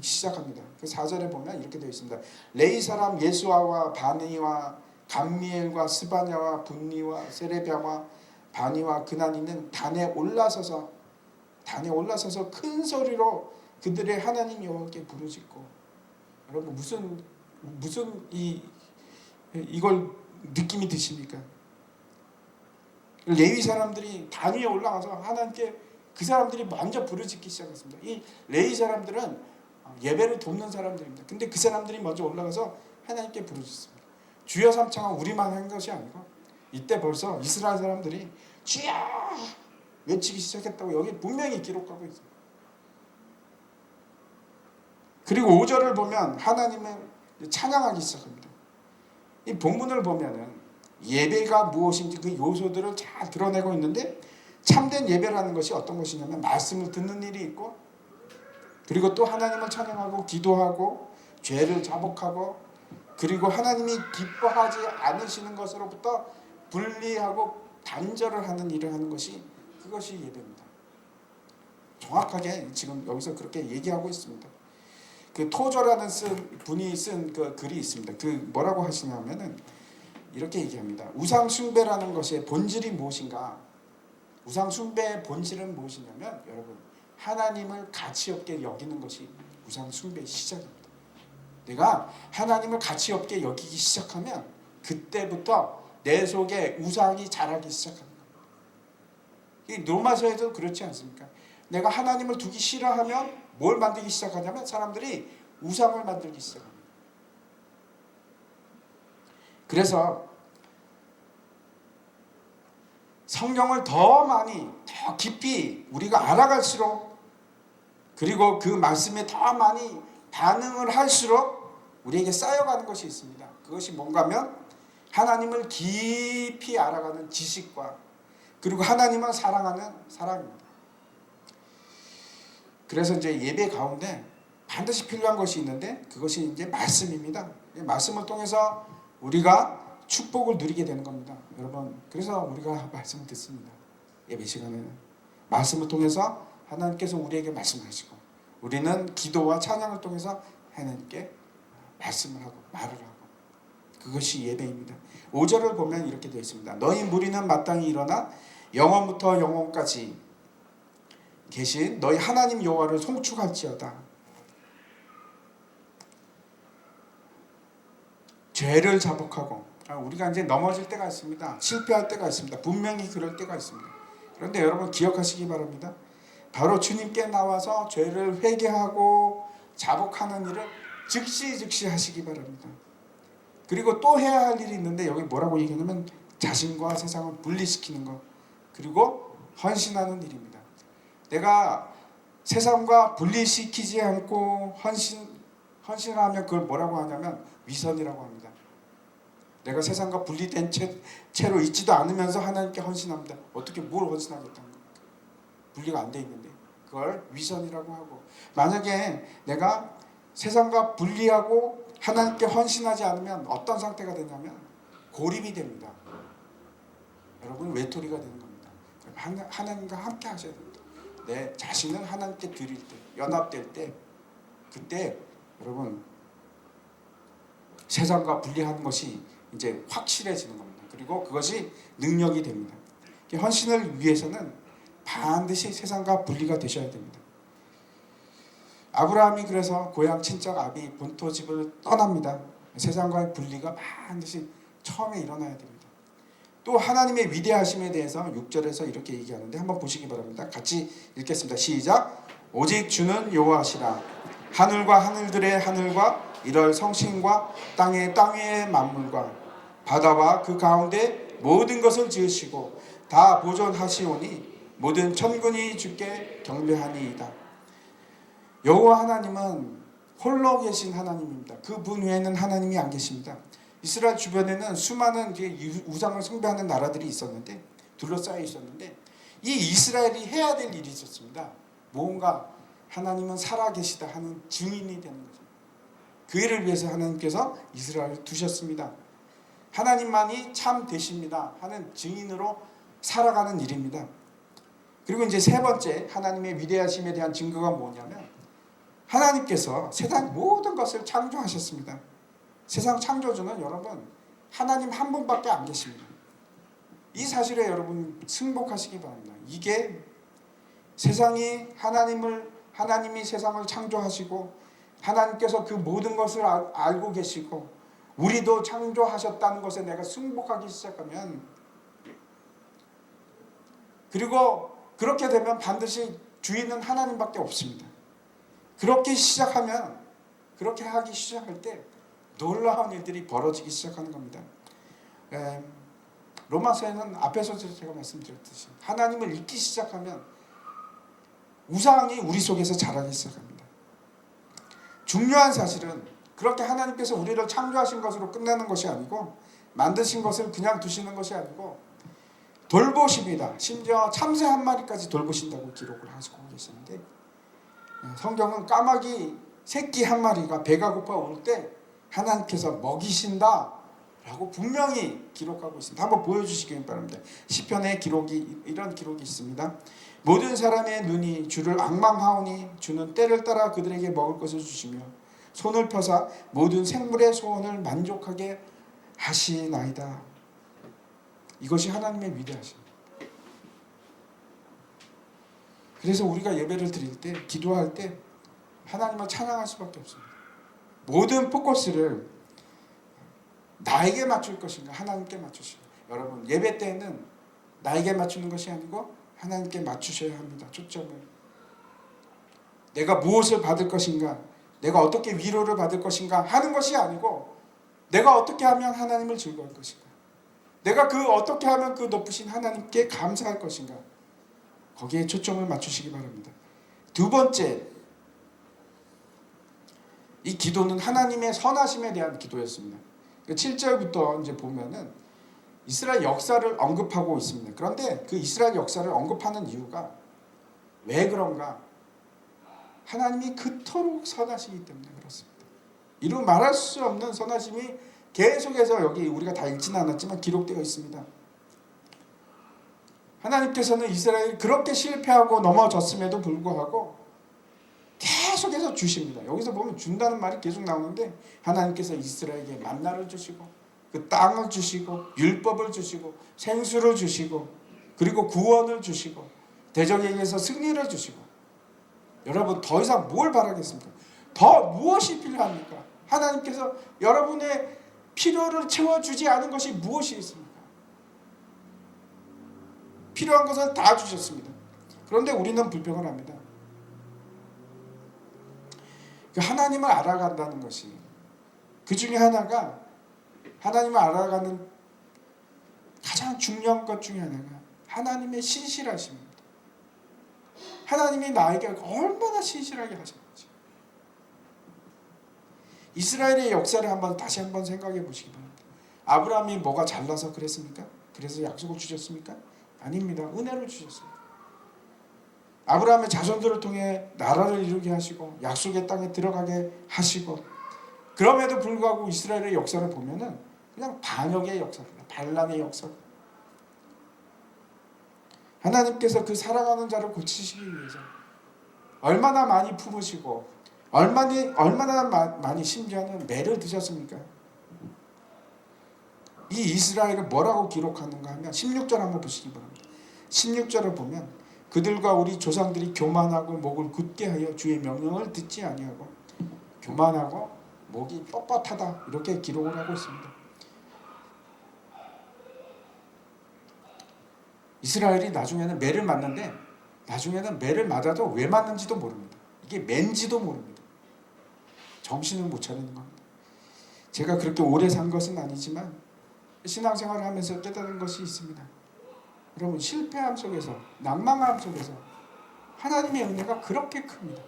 시작합니다. 그 4절에 보면 이렇게 되어 있습니다. 레위 사람 예수아와 바니와 감미엘과 스바냐와 분니와 세레비아와 바니와 그나니는 단에 올라서서 큰 소리로 그들의 하나님 여호와께 부르짖고. 여러분 무슨 이걸 느낌이 드십니까? 레위 사람들이 단 위에 올라가서 하나님께 그 사람들이 먼저 부르짖기 시작했습니다. 이 레위 사람들은 예배를 돕는 사람들입니다. 근데 그 사람들이 먼저 올라가서 하나님께 부르짖습니다. 주여 삼창은 우리만 한 것이 아니고 이때 벌써 이스라엘 사람들이 주여 외치기 시작했다고 여기 분명히 기록하고 있습니다. 그리고 5절을 보면 하나님을 찬양하기 시작합니다. 이 본문을 보면은 예배가 무엇인지 그 요소들을 잘 드러내고 있는데, 참된 예배라는 것이 어떤 것이냐면 말씀을 듣는 일이 있고, 그리고 또 하나님을 찬양하고 기도하고 죄를 자복하고, 그리고 하나님이 기뻐하지 않으시는 것으로부터 분리하고 단절을 하는 일을 하는 것이, 그것이 예배입니다. 정확하게 지금 여기서 그렇게 얘기하고 있습니다. 그 토저라는 분이 쓴 그 글이 있습니다. 그 뭐라고 하시냐면은 이렇게 얘기합니다. 우상 숭배라는 것의 본질이 무엇인가? 우상 숭배의 본질은 무엇이냐면, 여러분, 하나님을 가치 없게 여기는 것이 우상 숭배의 시작입니다. 내가 하나님을 가치 없게 여기기 시작하면 그때부터 내 속에 우상이 자라기 시작합니다. 이 로마서에도 그렇지 않습니까? 내가 하나님을 두기 싫어하면 뭘 만들기 시작하냐면 사람들이 우상을 만들기 시작합니다. 그래서 성경을 더 많이, 더 깊이 우리가 알아갈수록, 그리고 그 말씀에 더 많이 반응을 할수록 우리에게 쌓여가는 것이 있습니다. 그것이 뭔가 하면 하나님을 깊이 알아가는 지식과, 그리고 하나님을 사랑하는 사랑입니다. 그래서 이제 예배 가운데 반드시 필요한 것이 있는데, 그것이 이제 말씀입니다. 말씀을 통해서 우리가 축복을 누리게 되는 겁니다. 여러분, 그래서 우리가 말씀을 듣습니다. 예배 시간에는 말씀을 통해서 하나님께서 우리에게 말씀하시고, 우리는 기도와 찬양을 통해서 하나님께 말씀을 하고 말을 하고, 그것이 예배입니다. 5절을 보면 이렇게 되어 있습니다. 너희 무리는 마땅히 일어나 영원부터 영원까지 계신 너희 하나님 여호와를 송축할지어다. 죄를 자복하고, 우리가 이제 넘어질 때가 있습니다. 실패할 때가 있습니다. 분명히 그럴 때가 있습니다. 그런데 여러분 기억하시기 바랍니다. 바로 주님께 나와서 죄를 회개하고 자복하는 일을 즉시 하시기 바랍니다. 그리고 또 해야 할 일이 있는데, 여기 뭐라고 얘기하냐면 자신과 세상을 분리시키는 것, 그리고 헌신하는 일입니다. 내가 세상과 분리시키지 않고 헌신하면 그걸 뭐라고 하냐면 위선이라고 합니다. 내가 세상과 분리된 채로 있지도 않으면서 하나님께 헌신합니다. 어떻게 뭘 헌신하겠다는 겁니까? 분리가 안 돼 있는데 그걸 위선이라고 하고, 만약에 내가 세상과 분리하고 하나님께 헌신하지 않으면 어떤 상태가 되냐면 고립이 됩니다. 여러분 외톨이가 되는 겁니다. 하나님과 함께 하셔야 됩니다. 내 자신을 하나님께 드릴 때, 연합될 때, 그때 여러분 세상과 분리하는 것이 이제 확실해지는 겁니다. 그리고 그것이 능력이 됩니다. 헌신을 위해서는 반드시 세상과 분리가 되셔야 됩니다. 아브라함이 그래서 고향 친척 아비 본토 집을 떠납니다. 세상과의 분리가 반드시 처음에 일어나야 됩니다. 또 하나님의 위대하심에 대해서 6절에서 이렇게 얘기하는데 한번 보시기 바랍니다. 같이 읽겠습니다. 시작. 오직 주는 여호와시라. 하늘과 하늘들의 하늘과 이럴 성신과 땅의 땅 위의 만물과 바다와 그 가운데 모든 것을 지으시고 다 보존하시오니 모든 천군이 주께 경배하니이다. 여호와 하나님은 홀로 계신 하나님입니다. 그분 외에는 하나님이 안 계십니다. 이스라엘 주변에는 수많은 우상을 숭배하는 나라들이 있었는데, 둘러싸여 있었는데, 이 이스라엘이 해야 될 일이 있었습니다. 뭔가 하나님은 살아계시다 하는 증인이 되는 거죠. 그 일을 위해서 하나님께서 이스라엘을 두셨습니다. 하나님만이 참 되십니다 하는 증인으로 살아가는 일입니다. 그리고 이제 세 번째 하나님의 위대하심에 대한 증거가 뭐냐면 하나님께서 세상 모든 것을 창조하셨습니다. 세상 창조주는 여러분 하나님 한 분밖에 안 계십니다. 이 사실에 여러분 승복하시기 바랍니다. 이게 세상이 하나님이 세상을 창조하시고 하나님께서 그 모든 것을 알고 계시고 우리도 창조하셨다는 것에 내가 승복하기 시작하면, 그리고 그렇게 되면 반드시 주인은 하나님밖에 없습니다. 그렇게 하기 시작할 때 놀라운 일들이 벌어지기 시작하는 겁니다. 로마서에는 앞에서 제가 말씀드렸듯이 하나님을 잊기 시작하면 우상이 우리 속에서 자라기 시작합니다. 중요한 사실은 그렇게 하나님께서 우리를 창조하신 것으로 끝나는 것이 아니고, 만드신 것을 그냥 두시는 것이 아니고 돌보십니다. 심지어 참새 한 마리까지 돌보신다고 기록을 하시고 계시는데, 성경은 까마귀 새끼 한 마리가 배가 고파 올 때 하나님께서 먹이신다 라고 분명히 기록하고 있습니다. 한번 보여주시기 바랍니다. 시편에 이런 기록이 있습니다. 모든 사람의 눈이 주를 앙망하오니 주는 때를 따라 그들에게 먹을 것을 주시며 손을 펴사 모든 생물의 소원을 만족하게 하시나이다. 이것이 하나님의 위대하십니다. 그래서 우리가 예배를 드릴 때, 기도할 때 하나님을 찬양할 수밖에 없습니다. 모든 포커스를 나에게 맞출 것인가 하나님께 맞추시고, 여러분 예배 때는 나에게 맞추는 것이 아니고 하나님께 맞추셔야 합니다. 초점을. 내가 무엇을 받을 것인가, 내가 어떻게 위로를 받을 것인가 하는 것이 아니고 내가 어떻게 하면 하나님을 즐거워할 것인가, 내가 어떻게 하면 그 높으신 하나님께 감사할 것인가, 거기에 초점을 맞추시기 바랍니다. 두 번째, 이 기도는 하나님의 선하심에 대한 기도였습니다. 7절부터 이제 보면은 이스라엘 역사를 언급하고 있습니다. 그런데 그 이스라엘 역사를 언급하는 이유가 왜 그런가? 하나님이 그토록 선하시기 때문에 그렇습니다. 이루 말할 수 없는 선하심이 계속해서 여기 우리가 다 읽지는 않았지만 기록되어 있습니다. 하나님께서는 이스라엘이 그렇게 실패하고 넘어졌음에도 불구하고 계속해서 주십니다. 여기서 보면 준다는 말이 계속 나오는데, 하나님께서 이스라엘에게 만나를 주시고 그 땅을 주시고 율법을 주시고 생수를 주시고 그리고 구원을 주시고 대적에게서 승리를 주시고, 여러분 더 이상 뭘 바라겠습니까? 더 무엇이 필요합니까? 하나님께서 여러분의 필요를 채워주지 않은 것이 무엇이 있습니까? 필요한 것을 다 주셨습니다. 그런데 우리는 불평을 합니다. 하나님을 알아간다는 것이, 그 중에 하나가, 하나님을 알아가는 가장 중요한 것 중에 하나가 하나님의 신실하심입니다. 하나님이 나에게 얼마나 신실하게 하셨는지. 이스라엘의 역사를 다시 한번 생각해 보시기 바랍니다. 아브라함이 뭐가 잘나서 그랬습니까? 그래서 약속을 주셨습니까? 아닙니다. 은혜를 주셨습니다. 아브라함의 자손들을 통해 나라를 이루게 하시고 약속의 땅에 들어가게 하시고, 그럼에도 불구하고 이스라엘의 역사를 보면은 그냥 반역의 역사입니다. 반란의 역사. 하나님께서 그 살아가는 자를 고치시기 위해서 얼마나 많이 품으시고 얼마나 많이 심지어는 매를 드셨습니까? 이 이스라엘을 뭐라고 기록하는가 하면 16절 한번 보시기 바랍니다. 16절을 보면 그들과 우리 조상들이 교만하고 목을 굳게 하여 주의 명령을 듣지 아니하고, 교만하고 목이 뻣뻣하다 이렇게 기록을 하고 있습니다. 이스라엘이 나중에는 매를 맞는데, 나중에는 매를 맞아도 왜 맞는지도 모릅니다. 이게 맨지도 모릅니다. 정신을 못 차리는 겁니다. 제가 그렇게 오래 산 것은 아니지만 신앙생활을 하면서 깨달은 것이 있습니다. 여러분, 실패함 속에서, 낭망함 속에서 하나님의 은혜가 그렇게 큽니다.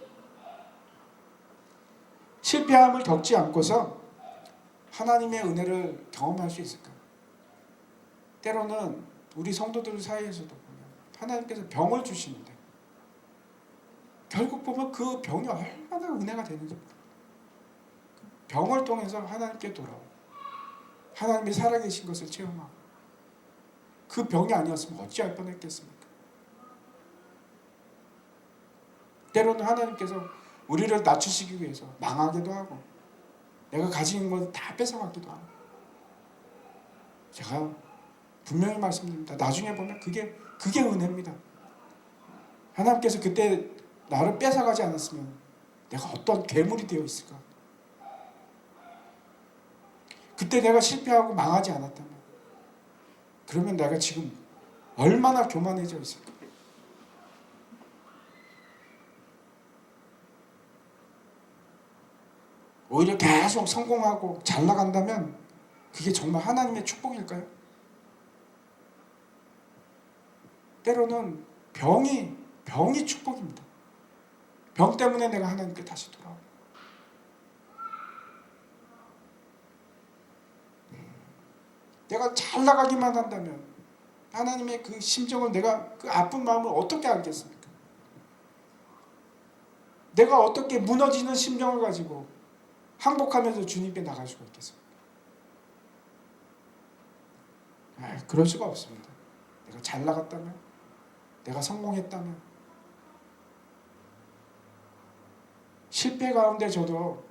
실패함을 겪지 않고서 하나님의 은혜를 경험할 수 있을까요? 때로는 우리 성도들 사이에서도 보면 하나님께서 병을 주시는데 결국 보면 그 병이 얼마나 은혜가 되는지, 병을 통해서 하나님께 돌아오고 하나님이 살아계신 것을 체험하고 그 병이 아니었으면 어찌할 뻔했겠습니까? 때로는 하나님께서 우리를 낮추시기 위해서 망하기도 하고 내가 가진 것 다 뺏어가기도 하고 제가 분명히 말씀드립니다. 나중에 보면 그게 은혜입니다. 하나님께서 그때 나를 뺏어가지 않았으면 내가 어떤 괴물이 되어 있을까? 그때 내가 실패하고 망하지 않았다면 그러면 내가 지금 얼마나 교만해져 있을까? 오히려 계속 성공하고 잘 나간다면 그게 정말 하나님의 축복일까요? 때로는 병이 축복입니다. 병 때문에 내가 하나님께 다시 돌아오고 내가 잘 나가기만 한다면 하나님의 그 심정을 내가 그 아픈 마음을 어떻게 알겠습니까? 내가 어떻게 무너지는 심정을 가지고 항복하면서 주님께 나갈 수가 있겠습니까? 그럴 수가 없습니다. 내가 잘 나갔다면 내가 성공했다면 실패 가운데 저도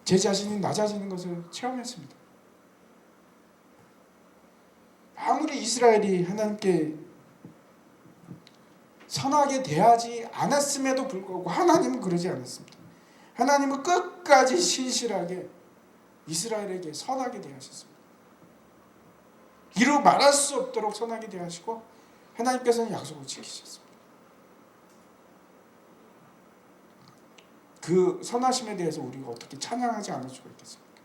제 자신이 낮아지는 것을 체험했습니다. 아무리 이스라엘이 하나님께 선하게 대하지 않았음에도 불구하고 하나님은 그러지 않았습니다. 하나님은 끝까지 신실하게 이스라엘에게 선하게 대하셨습니다. 이루 말할 수 없도록 선하게 대하시고 하나님께서는 약속을 지키셨습니다. 그 선하심에 대해서 우리가 어떻게 찬양하지 않을 수가 있겠습니까?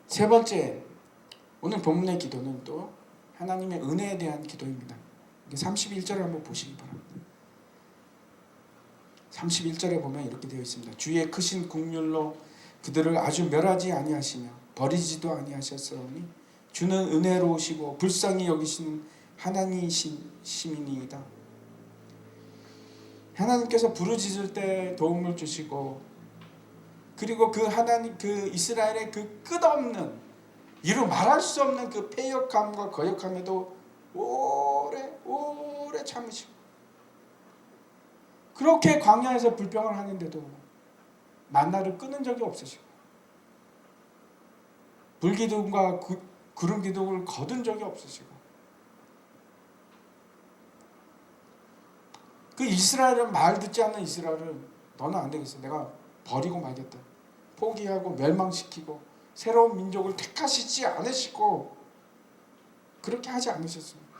세 번째, 오늘 본문의 기도는 또 하나님의 은혜에 대한 기도입니다. 31절을 한번 보시기 바랍니다. 31절에 보면 이렇게 되어 있습니다. 주의 크신 국률로 그들을 아주 멸하지 아니하시며 버리지도 아니하셨사오니 주는 은혜로우시고 불쌍히 여기시는 하나님이시니이다. 하나님께서 부르짖을 때 도움을 주시고 그리고 그 하나님 그 이스라엘의 그 끝없는 이루 말할 수 없는 그 패역함과 거역함에도 오래 참으시고 그렇게 광야에서 불평을 하는데도 만나를 끊은 적이 없으시고 불기둥과 구름기둥을 거둔 적이 없으시고 그 이스라엘은 말 듣지 않는 이스라엘을 너는 안 되겠어. 내가 버리고 말겠다. 포기하고 멸망시키고 새로운 민족을 택하시지 않으시고 그렇게 하지 않으셨습니다.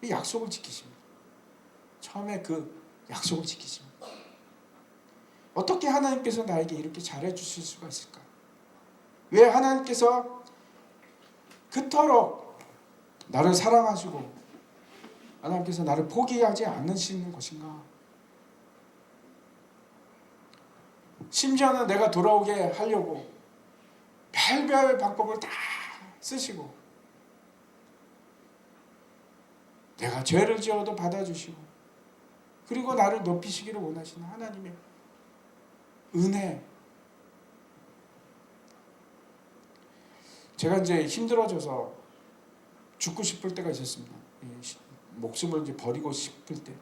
이 약속을 지키십니다. 처음에 그 약속을 지키십니다. 어떻게 하나님께서 나에게 이렇게 잘해 주실 수가 있을까? 왜 하나님께서 그토록 나를 사랑하시고 하나님께서 나를 포기하지 않으시는 것인가? 심지어는 내가 돌아오게 하려고 별별 방법을 다 쓰시고 내가 죄를 지어도 받아주시고 그리고 나를 높이시기를 원하시는 하나님의 은혜. 제가 이제 힘들어져서 죽고 싶을 때가 있었습니다. 목숨을 이제 버리고 싶을 때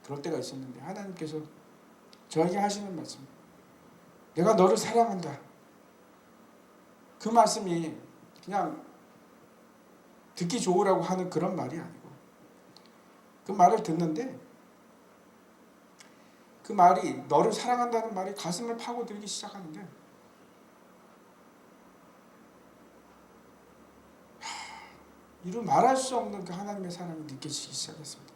그럴 때가 있었는데 하나님께서 저에게 하시는 말씀, 내가 너를 사랑한다. 그 말씀이 그냥 듣기 좋으라고 하는 그런 말이 아니고 그 말을 듣는데 그 말이 너를 사랑한다는 말이 가슴을 파고들기 시작하는데 이루 말할 수 없는 그 하나님의 사랑이 느껴지기 시작했습니다.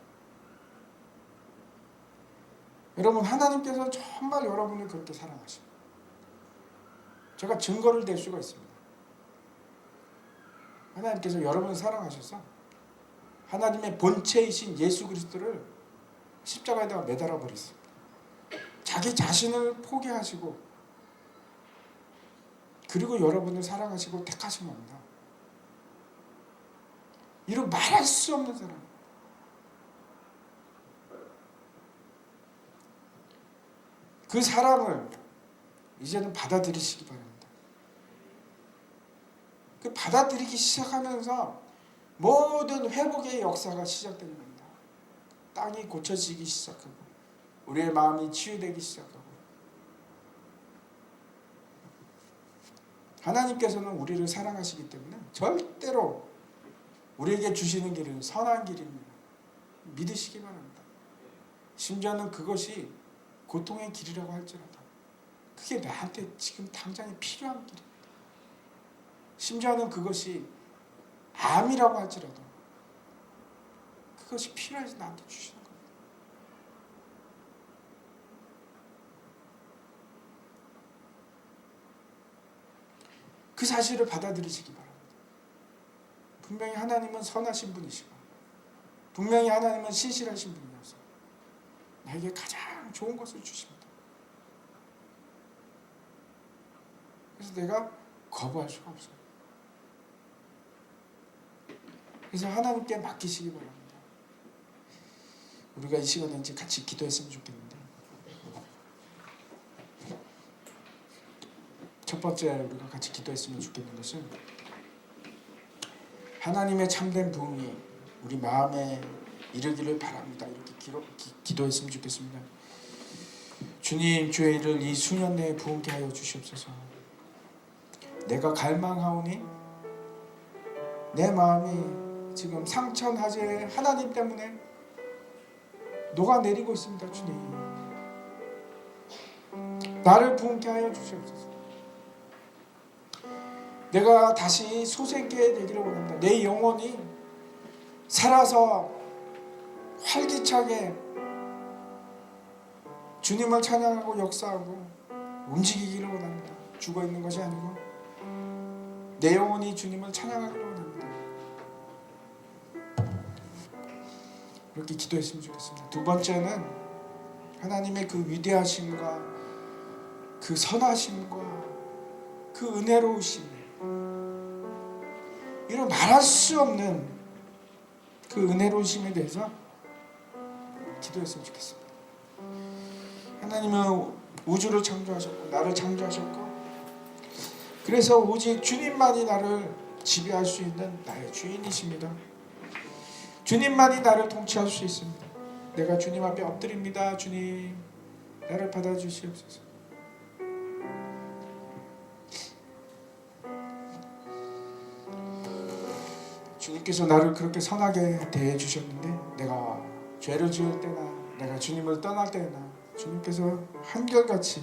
여러분, 하나님께서 정말 여러분을 그렇게 사랑하십니다. 제가 증거를 댈 수가 있습니다. 하나님께서 여러분을 사랑하셔서 하나님의 본체이신 예수 그리스도를 십자가에다가 매달아 버렸습니다. 자기 자신을 포기하시고 그리고 여러분을 사랑하시고 택하신 겁니다. 이루 말할 수 없는 사랑. 그 사랑을 이제는 받아들이시기 바랍니다. 그 받아들이기 시작하면서 모든 회복의 역사가 시작되는 겁니다. 땅이 고쳐지기 시작하고 우리의 마음이 치유되기 시작하고 하나님께서는 우리를 사랑하시기 때문에 절대로 우리에게 주시는 길은 선한 길입니다. 믿으시기 바랍니다. 심지어는 그것이 고통의 길이라고 할지라도 그게 나한테 지금 당장에 필요한 길입니다. 심지어는 그것이 암이라고 할지라도 그것이 필요해서 나한테 주시는 겁니다. 그 사실을 받아들이시기 바랍니다. 분명히 하나님은 선하신 분이시고 분명히 하나님은 신실하신 분이어서 나에게 가장 좋은 것을 주십니다. 그래서 내가 거부할 수가 없어요. 그래서 하나님께 맡기시기 바랍니다. 우리가 이 시간에 이제 같이 기도했으면 좋겠는데 첫 번째 우리가 같이 기도했으면 좋겠는 것은 하나님의 참된 부흥이 우리 마음에 이르기를 바랍니다. 이렇게 기도했으면 좋겠습니다. 주님, 주의 일을 이 수년 내에 부흥케 하여 주시옵소서. 내가 갈망하오니 내 마음이 지금 상처나제 하나님 때문에 녹아내리고 있습니다. 주님, 나를 부흥케 하여 주시옵소서. 내가 다시 솟게 되기를 원합니다. 내 영혼이 살아서 활기차게 주님을 찬양하고 역사하고 움직이기를 원합니다. 죽어있는 것이 아니고 내 영혼이 주님을 찬양하기를 원합니다. 그렇게 기도했으면 좋겠습니다. 두 번째는 하나님의 그 위대하심과 그 선하심과 그 은혜로우심, 이런 말할 수 없는 그 은혜로우심에 대해서 기도했으면 좋겠습니다. 하나님은 우주를 창조하셨고 나를 창조하셨고 그래서 오직 주님만이 나를 지배할 수 있는 나의 주인이십니다. 주님만이 나를 통치할 수 있습니다. 내가 주님 앞에 엎드립니다. 주님, 나를 받아주시옵소서. 주님께서 나를 그렇게 선하게 대해주셨는데 내가 죄를 지을 때나 내가 주님을 떠날 때나 주님께서 한결같이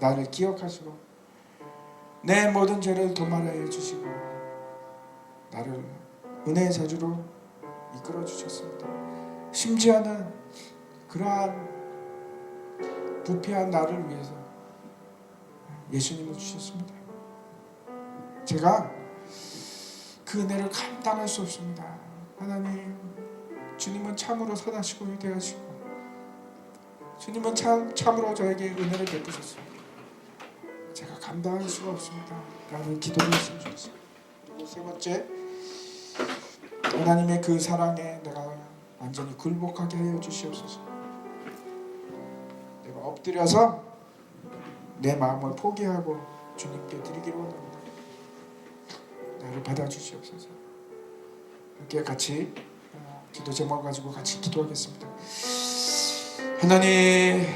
나를 기억하시고 내 모든 죄를 도말하여 주시고 나를 은혜의 자주로 이끌어 주셨습니다. 심지어는 그러한 부패한 나를 위해서 예수님을 주셨습니다. 제가 그 은혜를 감당할 수 없습니다. 하나님, 주님은 참으로 선하시고 위대하시고 주님은 참으로 저에게 은혜를 베푸셨습니다. 제가 감당할 수가 없습니다. 라는 기도를 했으면 좋겠습니다. 세 번째, 하나님의 그 사랑에 내가 완전히 굴복하게 하여 주시옵소서. 내가 엎드려서 내 마음을 포기하고 주님께 드리기를 원합니다. 나를 받아주시옵소서. 이렇게 같이 기도 제목을 가지고 같이 기도하겠습니다. 하나님,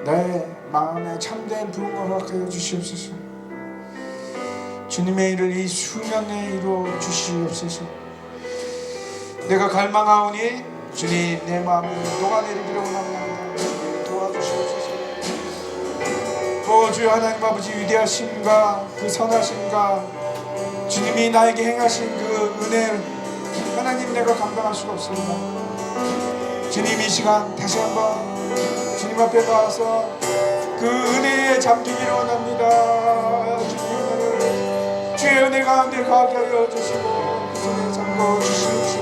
나의 마음에 참된 부흥을 허락하여 주시옵소서. 주님의 일을 이 수년 내에 이루어 주시옵소서. 내가 갈망하오니 주님, 내 마음이 녹아내리기를 원합니다. 도와주시옵소서. 주여 하나님 아버지, 위대하심과 그 선하심과 주님이 나에게 행하신 그 은혜를 하나님, 내가 감당할 수가 없습니다. 주님, 이 시간 다시 한번 주님 앞에 나와서 그 은혜에 잠기기를 원합니다. 주님, 주의 은혜 가운데 가게 하여 주시고 그 손에 잠궈 주시옵소서.